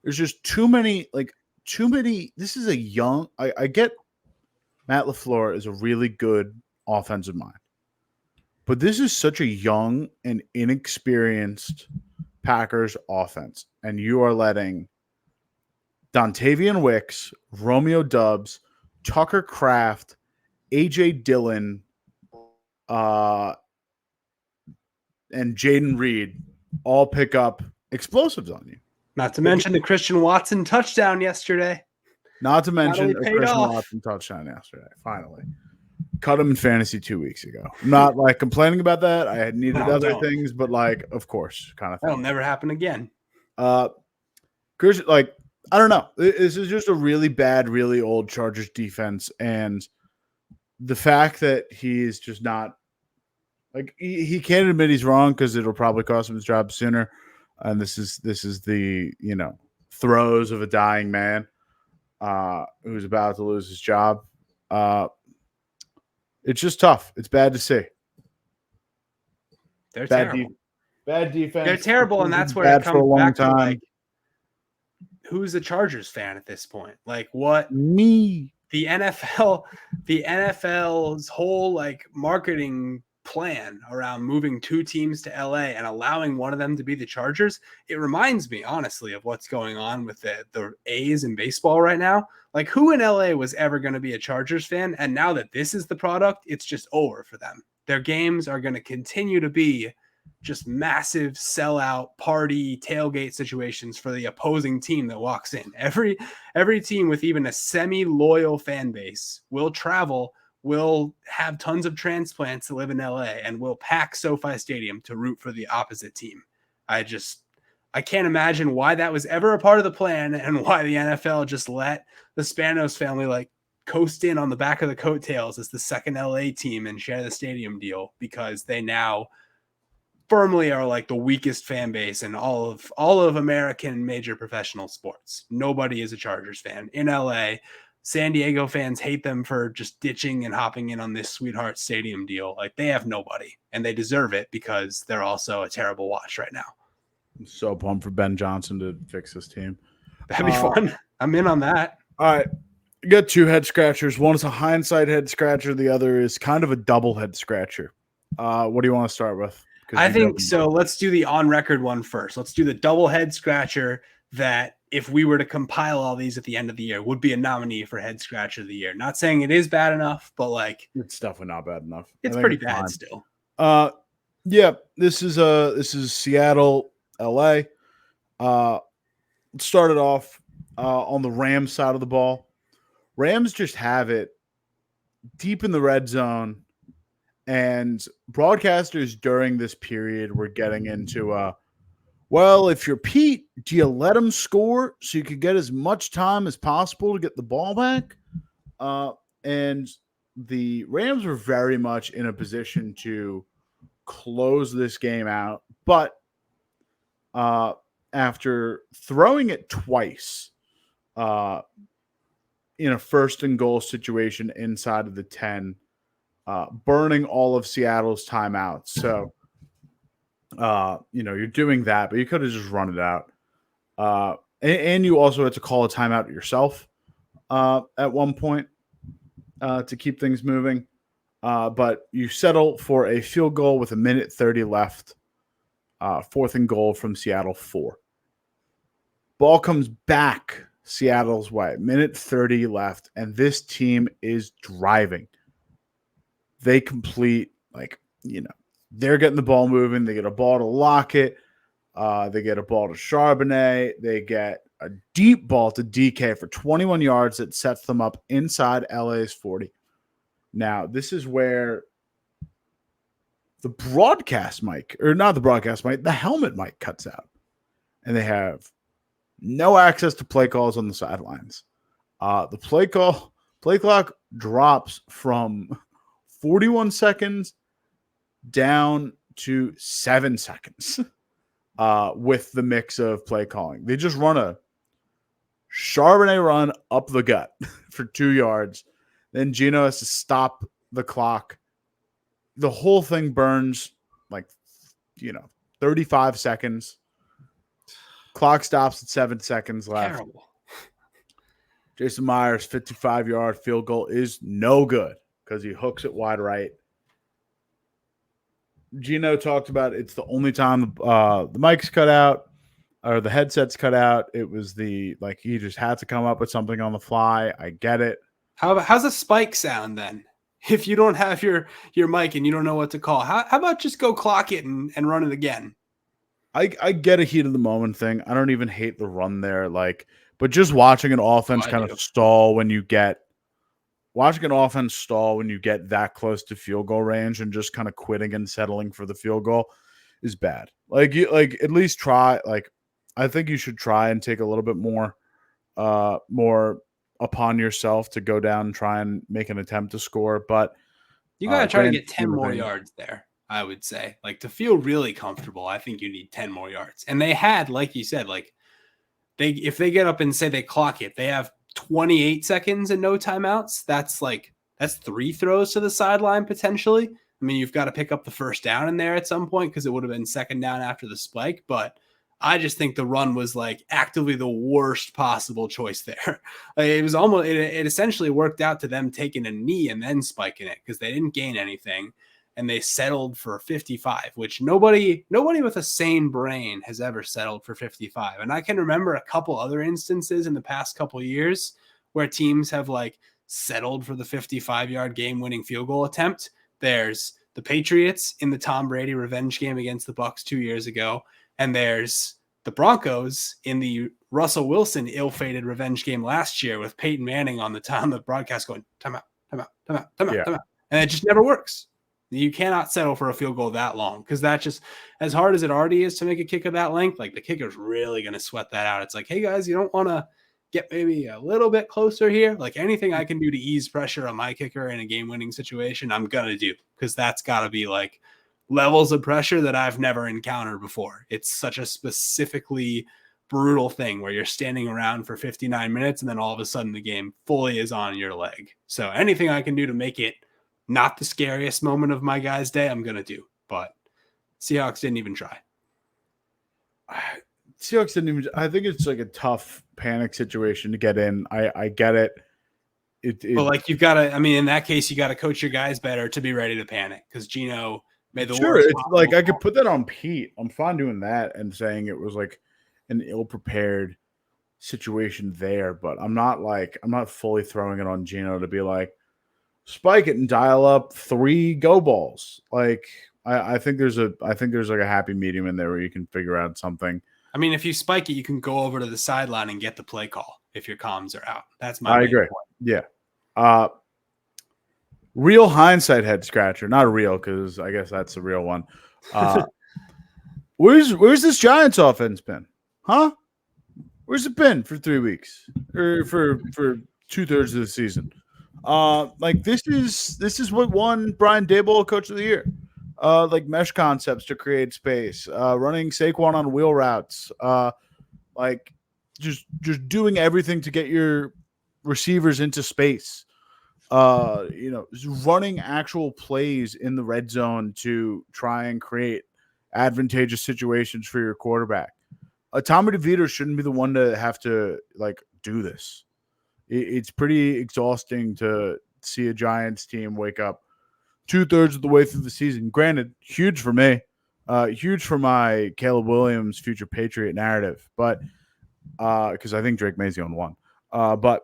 there's just too many. This is a young. I get Matt LaFleur is a really good offensive mind, but this is such a young and inexperienced Packers offense, and you are letting Dontavian Wicks, Romeo Doubs, Tucker Kraft, AJ Dillon, and Jaden Reed all pick up explosives on you. Not to mention the Christian Watson touchdown yesterday. Not to mention a Christian Watson touchdown yesterday. Finally. Cut him in fantasy 2 weeks ago. I'm not complaining about that. I had needed other things, but of course, kind of thing. That'll never happen again. Christian, I don't know. This is just a really bad, really old Chargers defense, and the fact that he's just not he can't admit he's wrong because it'll probably cost him his job sooner. And this is the throes of a dying man who's about to lose his job. It's just tough. It's bad to see. They're terrible. Bad defense. They're terrible, and that's where it comes back to who's a Chargers fan at this point? What? Me. The NFL's whole marketing plan around moving 2 teams to LA and allowing one of them to be the Chargers, it reminds me honestly of what's going on with the A's in baseball right now. Who in LA was ever going to be a Chargers fan? And now that this is the product, it's just over for them. Their games are going to continue to be just massive sellout party tailgate situations for the opposing team that walks in. Every team with even a semi-loyal fan base will travel, will have tons of transplants to live in LA, and will pack SoFi Stadium to root for the opposite team. I can't imagine why that was ever a part of the plan, and why the NFL just let the Spanos family coast in on the back of the coattails as the second LA team and share the stadium deal, because they now firmly are the weakest fan base in all of American major professional sports. Nobody is a Chargers fan in LA. San Diego fans hate them for just ditching and hopping in on this sweetheart stadium deal. They have nobody, and they deserve it because they're also a terrible watch right now. I'm so pumped for Ben Johnson to fix this team. That'd be fun. I'm in on that. All right. You got 2 head scratchers. One is a hindsight head scratcher. The other is kind of a double head scratcher. What do you want to start with? I think so. Let's do the on record one first. Let's do the double head scratcher that, if we were to compile all these at the end of the year, would be a nominee for head scratcher of the year. Not saying it is bad enough, but it's definitely not bad enough. It's pretty bad still. Yeah, this is Seattle, LA. Let's start it off on the Rams side of the ball. Rams just have it deep in the red zone, and broadcasters during this period were getting into well, if you're Pete, do you let him score so you could get as much time as possible to get the ball back? And the Rams were very much in a position to close this game out. But after throwing it twice in a first and goal situation inside of the 10, burning all of Seattle's timeouts. So, you're doing that, but you could have just run it out. And you also had to call a timeout yourself at one point to keep things moving. But you settle for a field goal with 1:30 left, 4th and goal from Seattle 4. Ball comes back Seattle's way, 1:30 left, and this team is driving. They complete, they're getting the ball moving. They get a ball to Lockett. They get a ball to Charbonnet. They get a deep ball to DK for 21 yards that sets them up inside LA's 40. Now, this is where the broadcast mic, or not the broadcast mic, the helmet mic cuts out. And they have no access to play calls on the sidelines. The play clock drops from 41 seconds down to 7 seconds with the mix of play calling. They just run a Charbonnet run up the gut for 2 yards. Then Gino has to stop the clock. The whole thing burns 35 seconds. Clock stops at 7 seconds left. Terrible. Jason Myers' 55-yard field goal is no good because he hooks it wide right. Gino talked about it's the only time the mic's cut out or the headset's cut out. It was he just had to come up with something on the fly. I get it. How's a spike sound then? If you don't have your mic and you don't know what to call, how about just go clock it and run it again? I get a heat of the moment thing. I don't even hate the run there. But just watching an offense stall when you get that close to field goal range and just kind of quitting and settling for the field goal is bad. At least try. I think you should try and take a little bit more upon yourself to go down and try and make an attempt to score. But you got to try to get 10 more yards there, I would say. To feel really comfortable, I think you need 10 more yards. And they had, like you said, if they get up and say they clock it, they have 28 seconds and no timeouts. That's 3 throws to the sideline potentially. I mean, you've got to pick up the first down in there at some point because it would have been second down after the spike. But I just think the run was actively the worst possible choice there. It was almost, it essentially worked out to them taking a knee and then spiking it because they didn't gain anything. And they settled for 55, which nobody with a sane brain has ever settled for 55. And I can remember a couple other instances in the past couple years where teams have settled for the 55-yard game-winning field goal attempt. There's the Patriots in the Tom Brady revenge game against the Bucs 2 years ago, and there's the Broncos in the Russell Wilson ill-fated revenge game last year with Peyton Manning on the broadcast going, timeout, timeout, timeout, timeout, timeout. And it just never works. You cannot settle for a field goal that long because that just, as hard as it already is to make a kick of that length, the kicker's really going to sweat that out. It's hey guys, you don't want to get maybe a little bit closer here? Anything I can do to ease pressure on my kicker in a game-winning situation, I'm going to do because that's got to be levels of pressure that I've never encountered before. It's such a specifically brutal thing where you're standing around for 59 minutes and then all of a sudden the game fully is on your leg. So anything I can do to make it not the scariest moment of my guy's day, I'm going to do. But Seahawks didn't even try. I think it's a tough panic situation to get in. I get it. But you've got to, in that case, you got to coach your guys better to be ready to panic because Gino made the worst. It's I could put that on Pete. I'm fine doing that and saying it was an ill-prepared situation there, but I'm not fully throwing it on Gino to be spike it and dial up 3 go balls. I think there's a happy medium in there where you can figure out something. If you spike it, you can go over to the sideline and get the play call if your comms are out. That's my I agree. Point. Yeah. Real hindsight head scratcher. Not real because I guess that's the real one. Where's this Giants offense been? Huh? Where's it been for 3 weeks? Or for 2/3 of the season? This is what won Brian Daboll Coach of the Year. Mesh concepts to create space, running Saquon on wheel routes, just doing everything to get your receivers into space. Running actual plays in the red zone to try and create advantageous situations for your quarterback. Tommy DeVito shouldn't be the one to have to do this. It's pretty exhausting to see a Giants team wake up 2/3 of the way through the season. Granted, huge for me, huge for my Caleb Williams future Patriot narrative, but because I think Drake May's the only one. But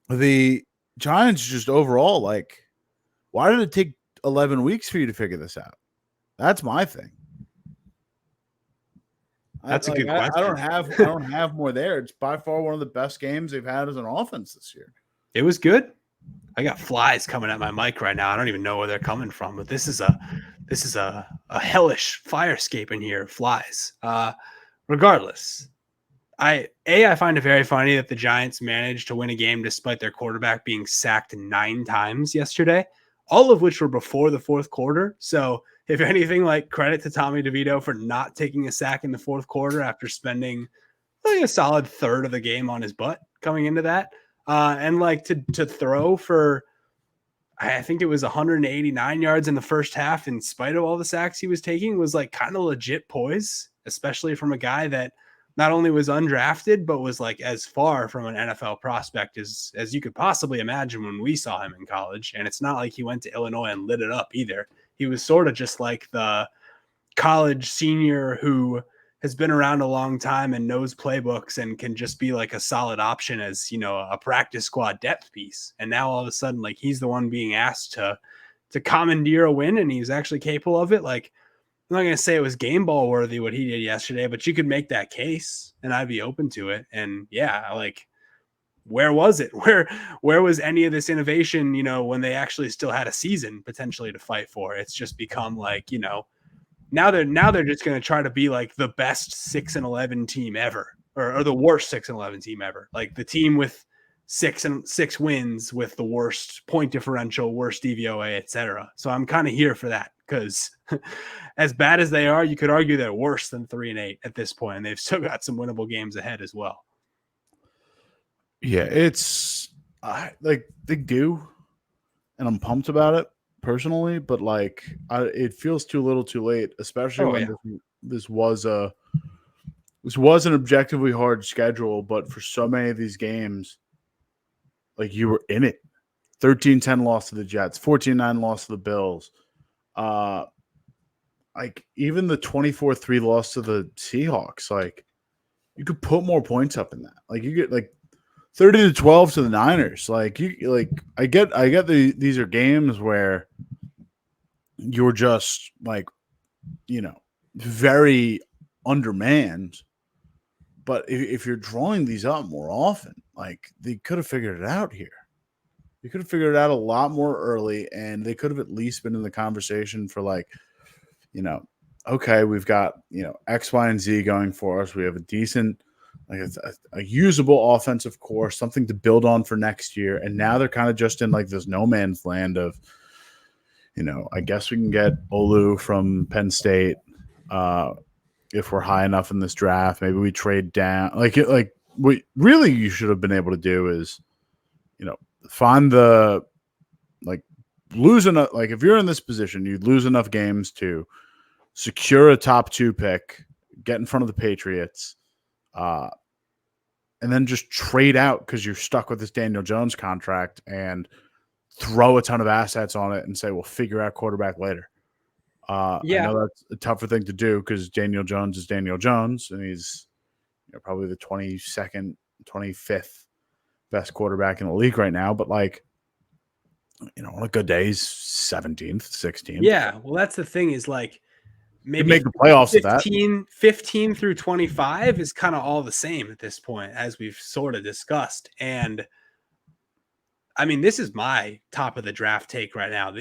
the Giants just overall, why did it take 11 weeks for you to figure this out? That's my thing. That's a good question. I don't have more there. It's by far one of the best games they've had as an offense this year. It was good. I got flies coming at my mic right now. I don't even know where they're coming from, but this is a hellish firescape in here. Flies. Regardless, I find it very funny that the Giants managed to win a game despite their quarterback being sacked 9 times yesterday, all of which were before the fourth quarter. So if anything, credit to Tommy DeVito for not taking a sack in the fourth quarter after spending like a solid third of the game on his butt coming into that. And like to throw for, I think it was 189 yards in the first half, in spite of all the sacks he was taking, was like kind of legit poise, especially from a guy that not only was undrafted, but was like as far from an NFL prospect as you could possibly imagine when we saw him in college. And it's not like he went to Illinois and lit it up either. He was sort of just like the college senior who has been around a long time and knows playbooks and can just be like a solid option as, you know, a practice squad depth piece. And now all of a sudden, like, he's the one being asked to commandeer a win, and he's actually capable of it. Like, I'm not going to say it was game ball worthy what he did yesterday, but you could make that case and I'd be open to it. And yeah, like, where was it? Where was any of this innovation, you know, when they actually still had a season potentially to fight for? It's just become like, you know, now they're just going to try to be like the best 6-11 team ever, or the worst 6-11 team ever. Like the team with six wins with the worst point differential, worst DVOA, etc. So I'm kind of here for that, because as bad as they are, you could argue they're worse than 3-8 at this point, and they've still got some winnable games ahead as well. Yeah, it's like they do, and I'm pumped about it personally, but like it feels too little too late, especially when this was an objectively hard schedule, but for so many of these games, like, you were in it. 13-10 loss to the Jets, 14-9 loss to the Bills, like even the 24-3 loss to the Seahawks. Like, you could put more points up in that. Like, you get like 30-12 to the Niners. Like, I get these are games where you're just like, you know, very undermanned. But if you're drawing these up more often, like, they could have figured it out here. You could have figured it out a lot more early, and they could have at least been in the conversation for, like, you know, okay, we've got, you know, X, Y, and Z going for us. We have a decent, like a usable offensive core, something to build on for next year. And now they're kind of just in like this no man's land of, you know, I guess we can get Olu from Penn State if we're high enough in this draft. Maybe we trade down. Like what really you should have been able to do is, you know, find the, like, lose enough. Like, if you're in this position, you lose enough games to secure a top 2 pick, get in front of the Patriots, and then just trade out because you're stuck with this Daniel Jones contract, and throw a ton of assets on it and say, we'll figure out quarterback later. I know that's a tougher thing to do because Daniel Jones is Daniel Jones, and he's, you know, probably the 22nd, 25th best quarterback in the league right now. But, like, you know, on a good day, he's 17th, 16th. Yeah, well, that's the thing, is like, maybe make the playoffs 15 through 25 is kind of all the same at this point, as we've sort of discussed. And I mean, this is my top of the draft take right now.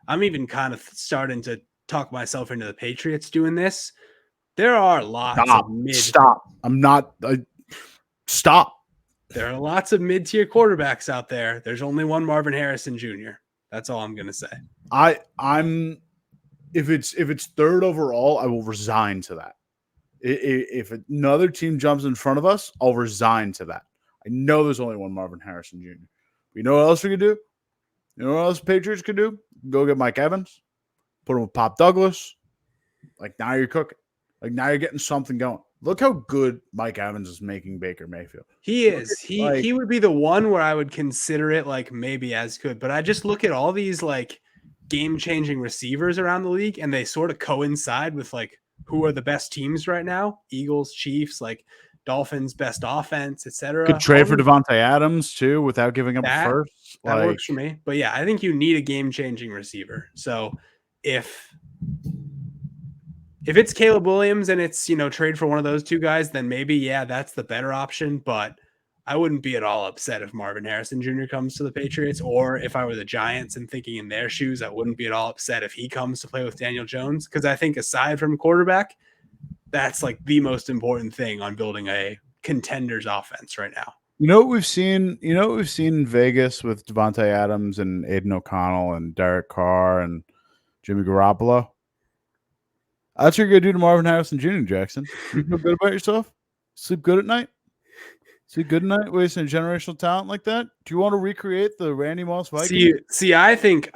I'm even kind of starting to talk myself into the Patriots doing this. There are lots of Stop. There are lots of mid-tier quarterbacks out there. There's only one Marvin Harrison Jr. That's all I'm going to say. I'm if it's third overall, I will resign to that. If another team jumps in front of us, I'll resign to that. I know there's only one Marvin Harrison Jr. But you know what else we could do? You know what else the Patriots could do? Go get Mike Evans, put him with Pop Douglas. Like, now you're cooking. Like, now you're getting something going. Look how good Mike Evans is making Baker Mayfield. He is. He would be the one where I would consider it, like, maybe as good. But I just look at all these, like, game-changing receivers around the league, and they sort of coincide with, like, who are the best teams right now. Eagles, Chiefs, like, Dolphins, best offense, etc. Could trade for Devontae Adams, too, without giving up a first. That works for me. But, yeah, I think you need a game-changing receiver. So if it's Caleb Williams and it's, you know, trade for one of those two guys, then maybe, yeah, that's the better option. But I wouldn't be at all upset if Marvin Harrison Jr. comes to the Patriots, or if I were the Giants and thinking in their shoes, I wouldn't be at all upset if he comes to play with Daniel Jones. Because I think aside from quarterback, that's like the most important thing on building a contender's offense right now. You know what we've seen? You know what we've seen in Vegas with Devontae Adams and Aiden O'Connell and Derek Carr and Jimmy Garoppolo? That's what you're going to do to Marvin Harrison Jr., Jackson. You feel good about yourself? Sleep good at night? Sleep good at night wasting generational talent like that? Do you want to recreate the Randy Moss Vikings? See, I think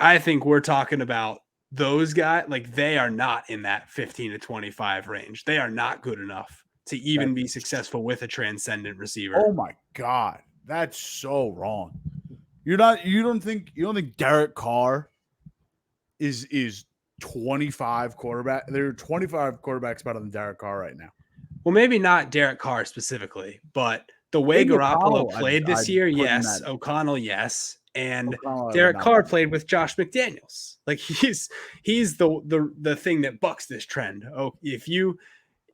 we're talking about those guys. Like, they are not in that 15 to 25 range. They are not good enough to even be successful with a transcendent receiver. Oh my God. That's so wrong. You don't think Derek Carr is 25 quarterback? There are 25 quarterbacks better than Derek Carr right now. Well, maybe not Derek Carr specifically, but the way Garoppolo played this year, yes. O'Connell, yes. And Derek Carr played with Josh McDaniels. Like, he's the thing that bucks this trend. Oh, if you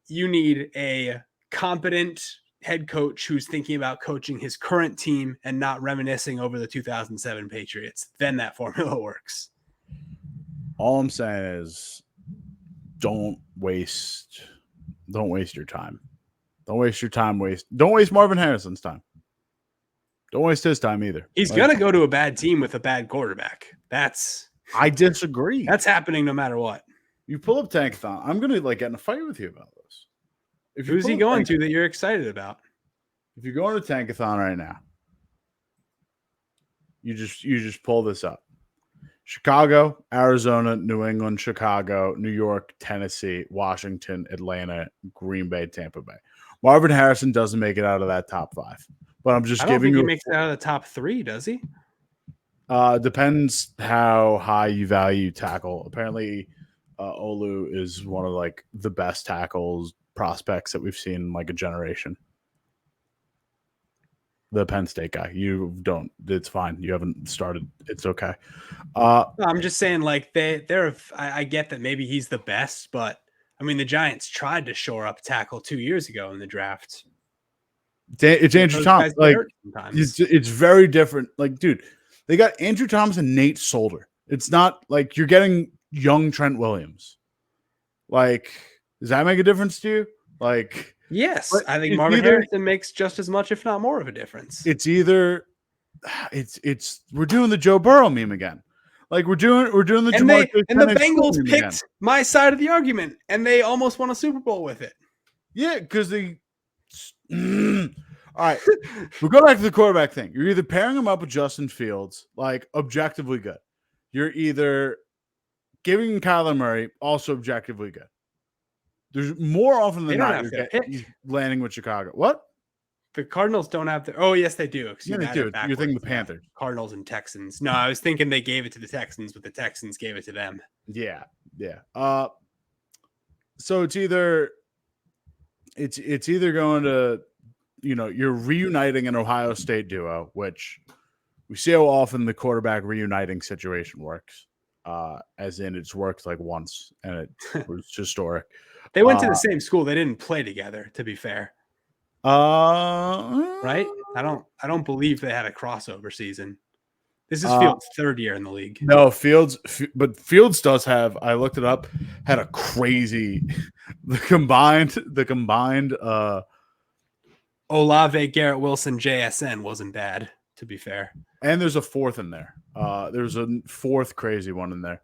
need a competent head coach who's thinking about coaching his current team and not reminiscing over the 2007 Patriots, then that formula works. All I'm saying is don't waste your time. Don't waste your time. Don't waste Marvin Harrison's time. Don't waste his time either. He's going to go to a bad team with a bad quarterback. I disagree. That's happening no matter what. You pull up Tank-a-thon. I'm going to get in a fight with you about this. Who's he going to that you're excited about? If you're going to Tank-a-thon right now, you just pull this up. Chicago, Arizona, New England, Chicago, New York, Tennessee, Washington, Atlanta, Green Bay, Tampa Bay. Marvin Harrison doesn't make it out of that top 5. But I'm just giving you. He makes it out of the top 3, does he? Depends how high you value tackle. Apparently, Olu is one of the best tackles prospects that we've seen in a generation. The Penn State guy. You don't. It's fine. You haven't started. It's okay. I'm just saying, they're. I get that maybe he's the best, but I mean, the Giants tried to shore up tackle 2 years ago in the draft. It's Andrew Thomas. It's very different. Dude, they got Andrew Thomas and Nate Solder. It's not like you're getting young Trent Williams. Does that make a difference to you? Yes, I think Marvin Harrison makes just as much, if not more, of a difference. It's either we're doing the Joe Burrow meme again. We're doing the and the Bengals picked my side of the argument, and they almost won a Super Bowl with it. Yeah, because they. All right, we'll go back to the quarterback thing. You're either pairing him up with Justin Fields, objectively good. You're either giving Kyler Murray, also objectively good. There's more often than not you're landing with Chicago. What? The Cardinals don't have the. Oh, yes, they do. Yeah, they do. You're thinking the Panthers, Cardinals, and Texans. No, I was thinking they gave it to the Texans, but the Texans gave it to them. Yeah. So it's either going to, you're reuniting an Ohio State duo, which we see how often the quarterback reuniting situation works. As in it's worked once and it was historic. They went to the same school. They didn't play together, to be fair. Right? I don't believe they had a crossover season. This is Fields' 3rd year in the league. No, Fields does have. I looked it up. Had a crazy the combined. Olave, Garrett Wilson, JSN wasn't bad, to be fair. And there's a 4th in there. There's a 4th crazy one in there.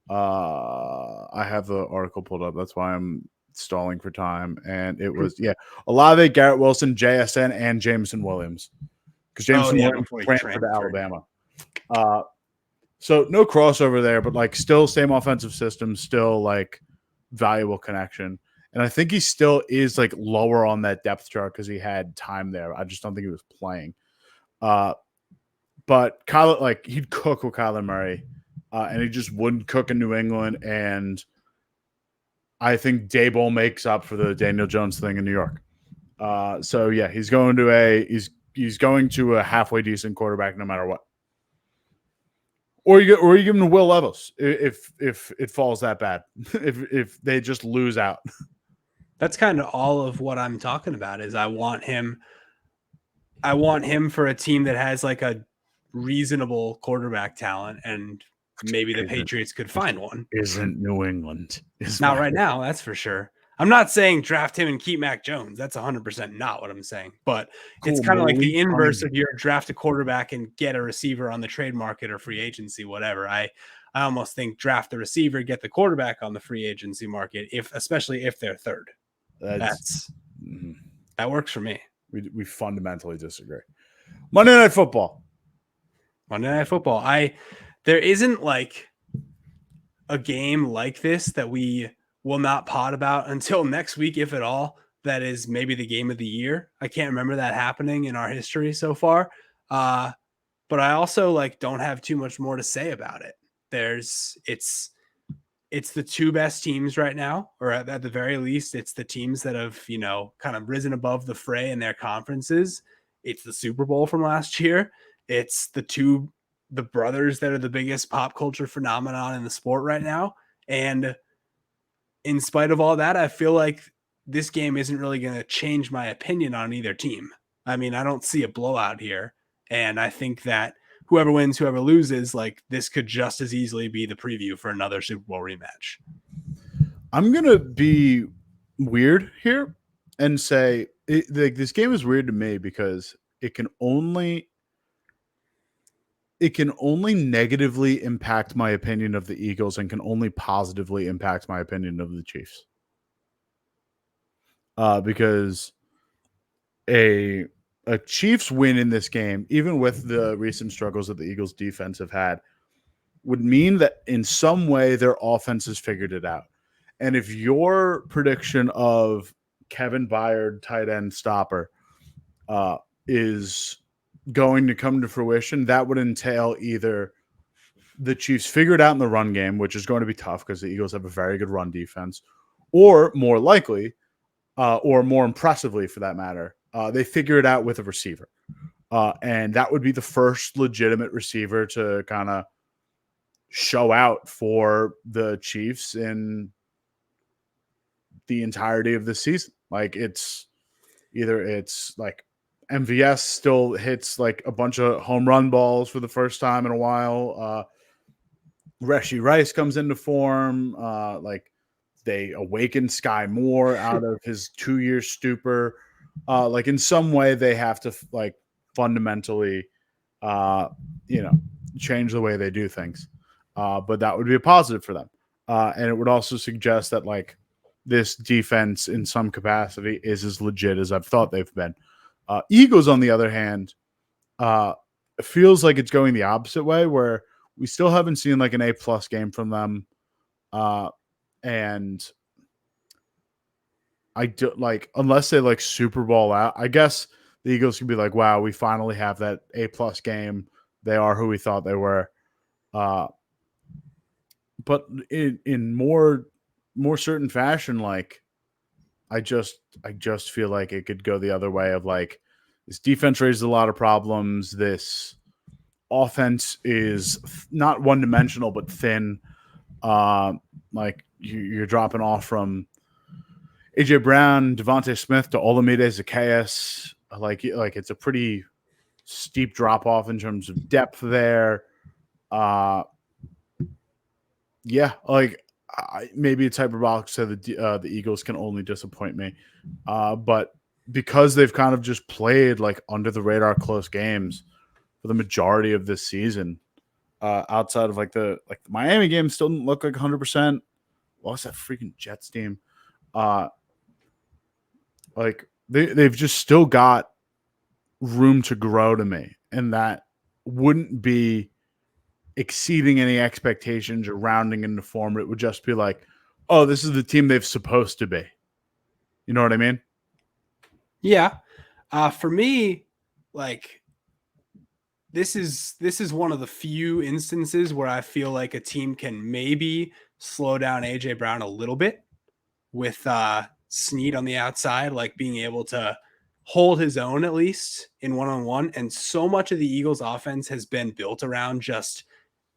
I have the article pulled up. That's why I'm stalling for time. And it was Olave, Garrett Wilson, JSN, and Jameson Williams. Because Jameson Williams transferred to Alabama. So no crossover there, but still same offensive system, still valuable connection. And I think he still is lower on that depth chart because he had time there. I just don't think he was playing. But Kyler, he'd cook with Kyler Murray, and he just wouldn't cook in New England. And I think Daboll makes up for the Daniel Jones thing in New York. So yeah, he's going to a halfway decent quarterback no matter what. Or you give him to Will Levis if it falls that bad. if they just lose out. That's kind of all of what I'm talking about. Is I want him for a team that has a reasonable quarterback talent, and maybe the Patriots could find one. Isn't New England? Not right now, that's for sure. I'm not saying draft him and keep Mac Jones. That's 100% not what I'm saying. But it's kind of the inverse of your draft a quarterback and get a receiver on the trade market or free agency, whatever. I almost think draft the receiver, get the quarterback on the free agency market, especially if they're 3rd. That works for me. We fundamentally disagree. Monday Night Football. There isn't like a game like this that we will not pod about until next week, if at all. That is maybe the game of the year. I can't remember that happening in our history so far. But I also like don't have too much more to say about it. It's the two best teams right now, or at the very least, it's the teams that have, kind of risen above the fray in their conferences. It's the Super Bowl from last year. It's the brothers that are the biggest pop culture phenomenon in the sport right now. And in spite of all that, I feel like this game isn't really going to change my opinion on either team. I mean, I don't see a blowout here. And I think that whoever wins, whoever loses, like this could just as easily be the preview for another Super Bowl rematch. I'm going to be weird here and say this game is weird to me because it can only negatively impact my opinion of the Eagles and can only positively impact my opinion of the Chiefs. Because a Chiefs win in this game, even with the recent struggles that the Eagles defense have had, would mean that in some way their offense has figured it out. And if your prediction of Kevin Byard, tight end stopper, is going to come to fruition, that would entail either the Chiefs figure it out in the run game, which is going to be tough because the Eagles have a very good run defense, or more likely, or more impressively for that matter, they figure it out with a receiver. And that would be the first legitimate receiver to kind of show out for the Chiefs in the entirety of the season. Like it's like MVS still hits like a bunch of home run balls for the first time in a while. Rashee Rice comes into form. Like they awaken Sky Moore out of his 2-year stupor. Like in some way they have to like fundamentally, change the way they do things. But that would be a positive for them. And it would also suggest that like this defense in some capacity is as legit as I've thought they've been. Eagles, on the other hand, feels like it's going the opposite way, where we still haven't seen like an A+ game from them. And I do like, unless they like Super Bowl out, I guess the Eagles can be like, wow, we finally have that A+ game. They are who we thought they were. But in more certain fashion, like I just feel like it could go the other way of like this defense raises a lot of problems. This offense is not one-dimensional but thin. Like you're dropping off from AJ Brown, Devontae Smith to Olamide Zaccheaus. Like it's a pretty steep drop off in terms of depth there. Yeah, like maybe it's hyperbolic to say the Eagles can only disappoint me, but because they've kind of just played like under the radar close games for the majority of this season, outside of like the Miami game still didn't look like 100%. Lost that freaking Jets team. Like they've just still got room to grow to me, and that wouldn't be exceeding any expectations or rounding into form. It would just be like, oh, this is the team they've supposed to be. You know what I mean? Yeah. For me, like this is one of the few instances where I feel like a team can maybe slow down AJ Brown a little bit with Snead on the outside, like being able to hold his own at least in one-on-one. And so much of the Eagles offense has been built around just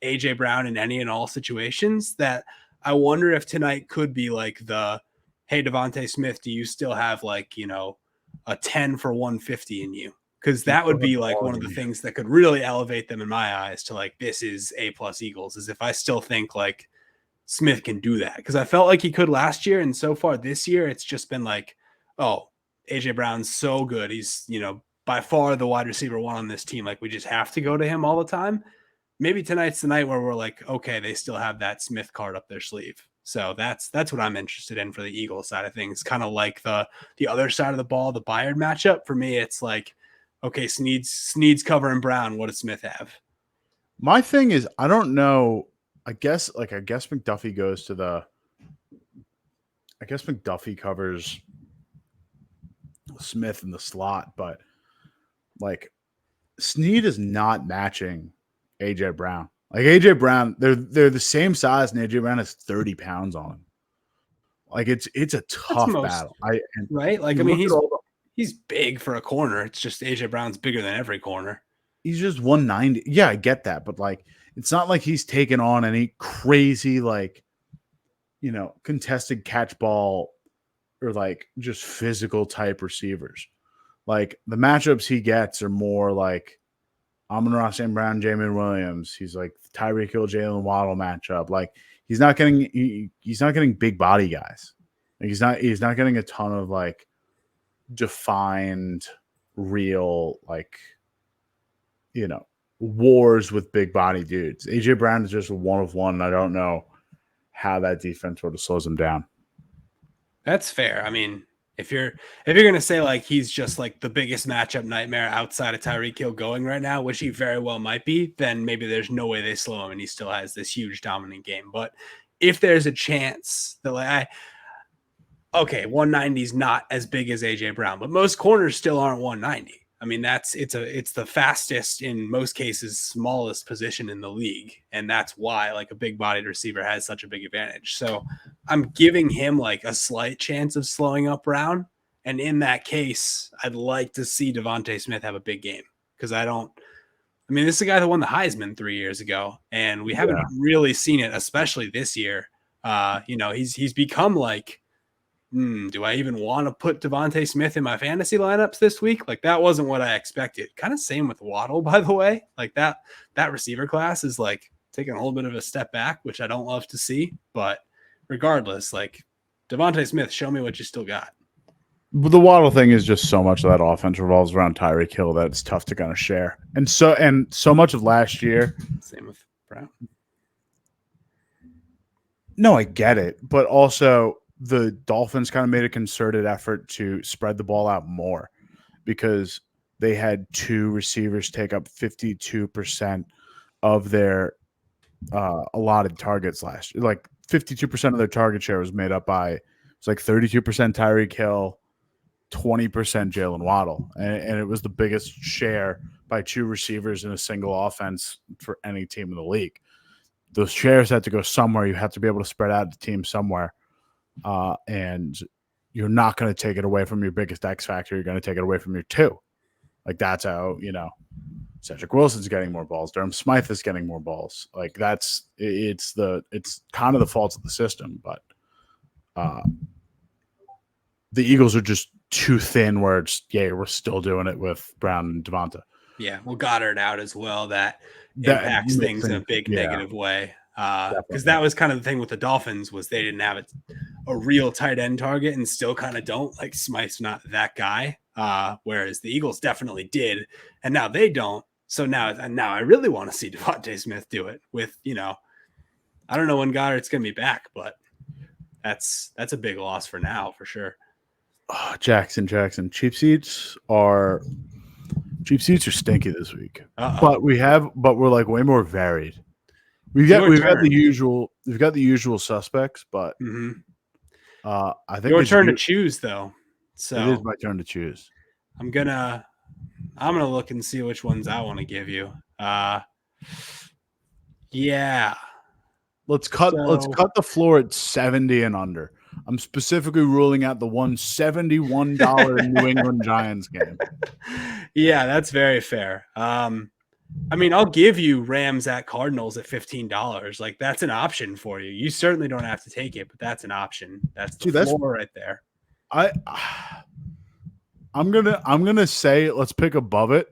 AJ Brown in any and all situations that I wonder if tonight could be like hey, Devontae Smith, do you still have like, a 10 for 150 in you? Because that would be like one of the things that could really elevate them in my eyes to like, this is A+ Eagles, is if I still think like Smith can do that. Because I felt like he could last year. And so far this year, it's just been like, oh, AJ Brown's so good. He's, by far the wide receiver one on this team. Like we just have to go to him all the time. Maybe tonight's the night where we're like, okay, they still have that Smith card up their sleeve. So that's what I'm interested in for the Eagles side of things. Kind of like the other side of the ball, the Bayard matchup. For me, it's like, okay, Sneed's covering Brown. What does Smith have? My thing is, I don't know. I guess McDuffie goes to the. I guess McDuffie covers Smith in the slot, but like Sneed is not matching AJ Brown. Like AJ Brown, they're the same size, and AJ Brown has 30 pounds on him. Like it's a tough battle. Right? Like I mean, he's big for a corner. It's just AJ Brown's bigger than every corner. He's just 190. Yeah, I get that, but like it's not like he's taken on any crazy like contested catch ball or like just physical type receivers. Like the matchups he gets are more like Amon-Ra St. Brown, Jamin Williams. He's like Tyreek Hill, Jalen Waddle matchup. Like he's not getting big body guys. Like he's not getting a ton of like defined real like wars with big body dudes. AJ Brown is just one of one, and I don't know how that defense sort of slows him down. That's fair. I mean, if you're gonna say like he's just like the biggest matchup nightmare outside of Tyreek Hill going right now, which he very well might be, then maybe there's no way they slow him and he still has this huge dominant game. But if there's a chance that like 190 is not as big as AJ Brown, but most corners still aren't 190. I mean, it's the fastest, in most cases, smallest position in the league. And that's why like a big bodied receiver has such a big advantage. So I'm giving him like a slight chance of slowing up Brown. And in that case, I'd like to see Devontae Smith have a big game because this is a guy that won the Heisman 3 years ago, and we haven't really seen it, especially this year. He's become like, do I even want to put Devontae Smith in my fantasy lineups this week? Like that wasn't what I expected. Kind of same with Waddle, by the way. Like that receiver class is like taking a little bit of a step back, which I don't love to see. But regardless, like Devontae Smith, show me what you still got. But the Waddle thing is just so much of that offense revolves around Tyreek Hill that it's tough to kind of share. And so much of last year. Same with Brown. No, I get it. But also the Dolphins kind of made a concerted effort to spread the ball out more because they had two receivers take up 52% of their allotted targets last year. Like 52% of their target share was made up by, it's like 32% Tyreek Hill, 20% Jalen Waddle. And it was the biggest share by two receivers in a single offense for any team in the league. Those shares had to go somewhere. You have to be able to spread out the team somewhere. And you're not going to take it away from your biggest X factor. You're going to take it away from your two. Like that's how, Cedric Wilson's getting more balls. Durham Smythe is getting more balls. Like it's kind of the fault of the system, but the Eagles are just too thin where we're still doing it with Brown and Devonta. Yeah. Well, Goddard out as well. That impacts things in a big negative way. Because that was kind of the thing with the Dolphins was they didn't have a real tight end target and still kind of don't. Like Smythe's not that guy, whereas the Eagles definitely did, and now they don't. So now I really want to see Devontae Smith do it with I don't know when Goddard's going to be back, but that's a big loss for now for sure. Oh, Jackson. Cheap seats are stinky this week, but we're like way more varied. We've got the usual suspects, but I think your turn to choose though. So it is my turn to choose. I'm gonna look and see which ones I want to give you. Yeah. Let's cut the floor at 70 and under. I'm specifically ruling out the $171 New England Giants game. Yeah, that's very fair. I'll give you Rams at Cardinals at $15. Like that's an option for you. You certainly don't have to take it, but that's an option. That's the floor right there. I'm gonna say let's pick above it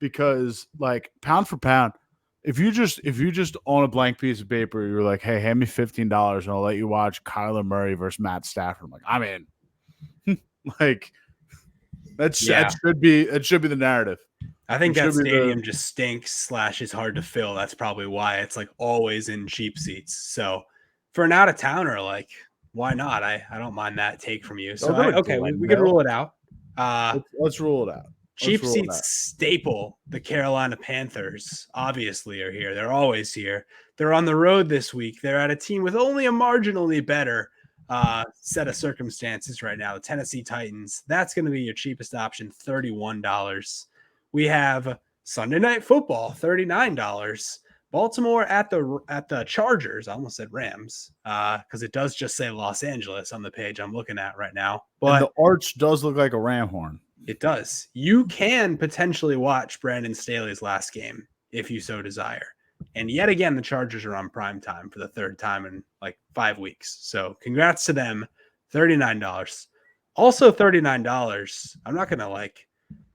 because like pound for pound, if you just on a blank piece of paper, you're like, hey, hand me $15 and I'll let you watch Kyler Murray versus Matt Stafford. I'm like, I'm in. Like that should be the narrative. I think that stadium just stinks / is hard to fill. That's probably why it's like always in cheap seats. So for an out of towner, like why not? I don't mind that take from you. So They'll go to okay, we can Glendale. rule it out. Let's rule it out. Cheap seats staple, the Carolina Panthers obviously are here. They're always here. They're on the road this week. They're at a team with only a marginally better set of circumstances right now. The Tennessee Titans. That's going to be your cheapest option, $31. We have Sunday Night Football, $39. Baltimore at the Chargers. I almost said Rams because it does just say Los Angeles on the page I'm looking at right now. But and the arch does look like a ram horn. It does. You can potentially watch Brandon Staley's last game if you so desire. And yet again, the Chargers are on prime time for the third time in like 5 weeks. So congrats to them. $39. Also $39. I'm not going to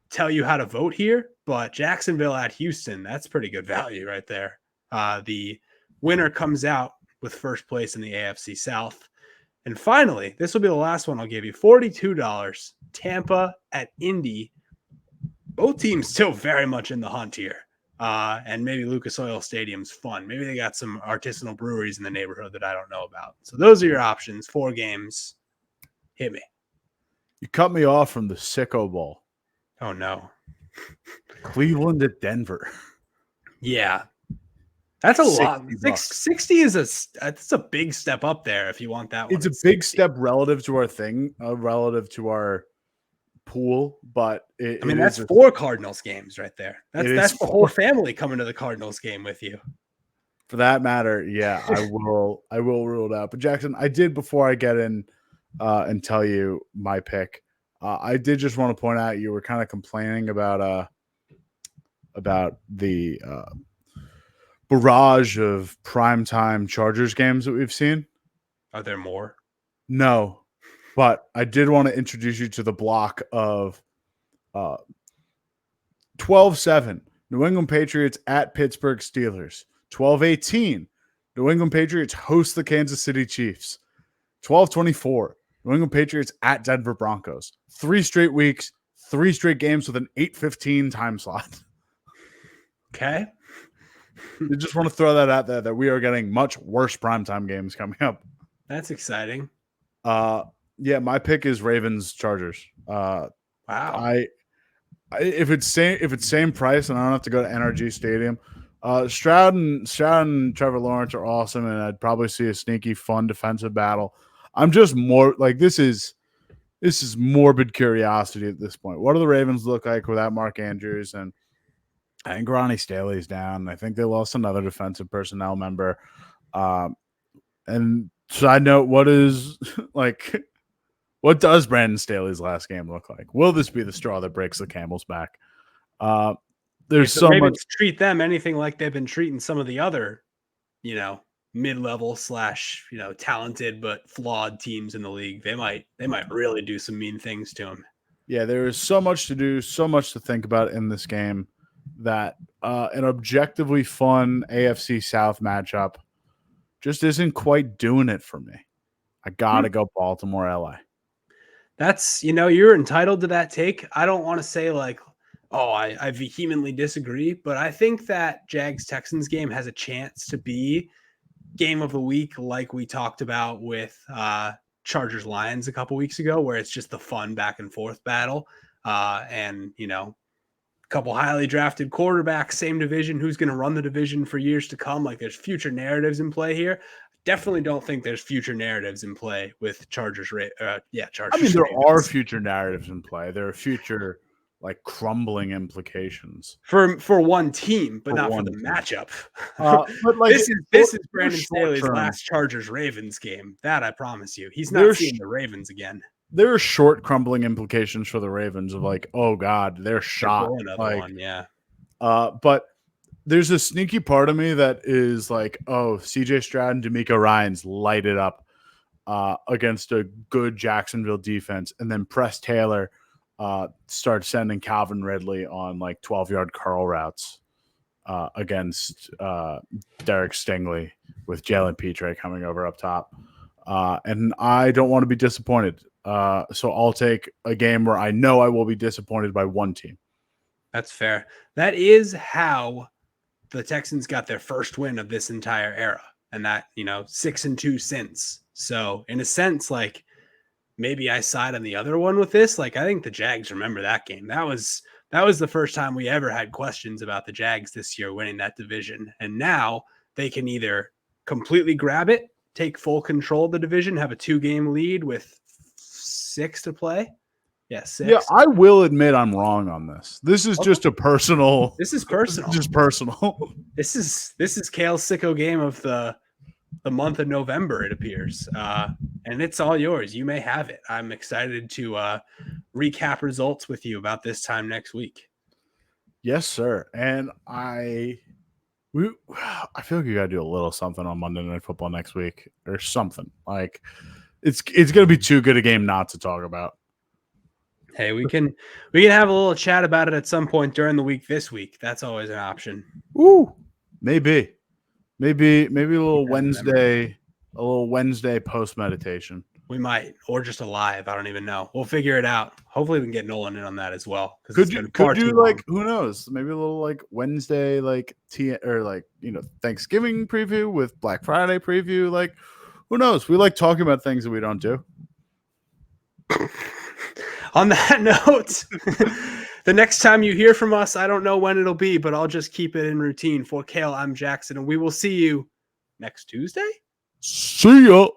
tell you how to vote here, but Jacksonville at Houston, that's pretty good value right there. The winner comes out with first place in the AFC South. And finally, this will be the last one I'll give you, $42. Tampa at Indy. Both teams still very much in the hunt here. And maybe Lucas Oil Stadium's fun. Maybe they got some artisanal breweries in the neighborhood that I don't know about. So those are your options. 4 games. Hit me. You cut me off from the Sicko Bowl. Oh, no. Cleveland at Denver. Yeah. That's a lot. $60 60 is that's a big step up there if you want that one. It's a big step relative to our thing, relative to our pool, but that's 4 Cardinals games right there. That's the whole family coming to the Cardinals game with you. For that matter, yeah, I will rule it out. But Jackson, I did before I get in and tell you my pick. I did just want to point out you were kind of complaining about the barrage of primetime Chargers games that we've seen. Are there more? No, but I did want to introduce you to the block of 12-7, New England Patriots at Pittsburgh Steelers. 12-18, New England Patriots host the Kansas City Chiefs. 12-24, New England Patriots at Denver Broncos. 3 straight weeks, 3 straight games with an 8:15 time slot. Okay. I just want to throw that out there that we are getting much worse primetime games coming up. That's exciting. Yeah, my pick is Ravens Chargers. Wow. If it's same price and I don't have to go to NRG Stadium, Stroud and Trevor Lawrence are awesome, and I'd probably see a sneaky, fun defensive battle. I'm just more like this is morbid curiosity at this point. What do the Ravens look like without Mark Andrews? And I think Ronnie Staley's down. I think they lost another defensive personnel member. And side note, what does Brandon Staley's last game look like? Will this be the straw that breaks the camel's back? There's so much. Treat them anything like they've been treating some of the other, mid-level / talented but flawed teams in the league. They might really do some mean things to them. Yeah, there is so much to do, so much to think about in this game that an objectively fun AFC South matchup just isn't quite doing it for me. I gotta go Baltimore, LA. That's, you're entitled to that take. I don't want to say I vehemently disagree, but I think that Jags-Texans game has a chance to be game of the week like we talked about with Chargers-Lions a couple weeks ago, where it's just the fun back and forth battle. And, a couple highly drafted quarterbacks, same division, who's going to run the division for years to come. Like there's future narratives in play here. Definitely don't think there's future narratives in play with Chargers. Chargers. I mean, there are future narratives in play. There are future crumbling implications for one team, but not for the matchup. But this is Brandon Staley's last Chargers Ravens game. That I promise you, he's not seeing the Ravens again. There are short crumbling implications for the Ravens of oh God, they're shot. But there's a sneaky part of me that is CJ Stroud and D'Amico Ryans light it up against a good Jacksonville defense, and then Press Taylor starts sending Calvin Ridley on 12-yard curl routes against Derek Stingley with Jalen Petre coming over up top. And I don't want to be disappointed. So I'll take a game where I know I will be disappointed by one team. That's fair. That is how the Texans got their first win of this entire era. and that, 6-2 since. So in a sense, like maybe I side on the other one with this. Like I think the Jags remember that game. That was the first time we ever had questions about the Jags this year winning that division. And now they can either completely grab it, take full control of the division, have a 2-game lead with 6 to play. Yeah, 6. Yeah, I will admit I'm wrong on this. This is just a personal. This is personal. Just personal. This is Kale's sicko game of the month of November, it appears. And it's all yours. You may have it. I'm excited to recap results with you about this time next week. Yes, sir. And I feel like you got to do a little something on Monday Night Football next week or something. Like it's going to be too good a game not to talk about. Hey, we can have a little chat about it at some point during the week this week. That's always an option. Ooh, maybe a little Wednesday, post meditation. We might, or just a live. I don't even know. We'll figure it out. Hopefully, we can get Nolan in on that as well. Could you like who knows? Maybe a little like Wednesday, like Thanksgiving preview with Black Friday preview. Like who knows? We like talking about things that we don't do. On that note, the next time you hear from us, I don't know when it'll be, but I'll just keep it in routine. For Kale, I'm Jackson, and we will see you next Tuesday. See ya.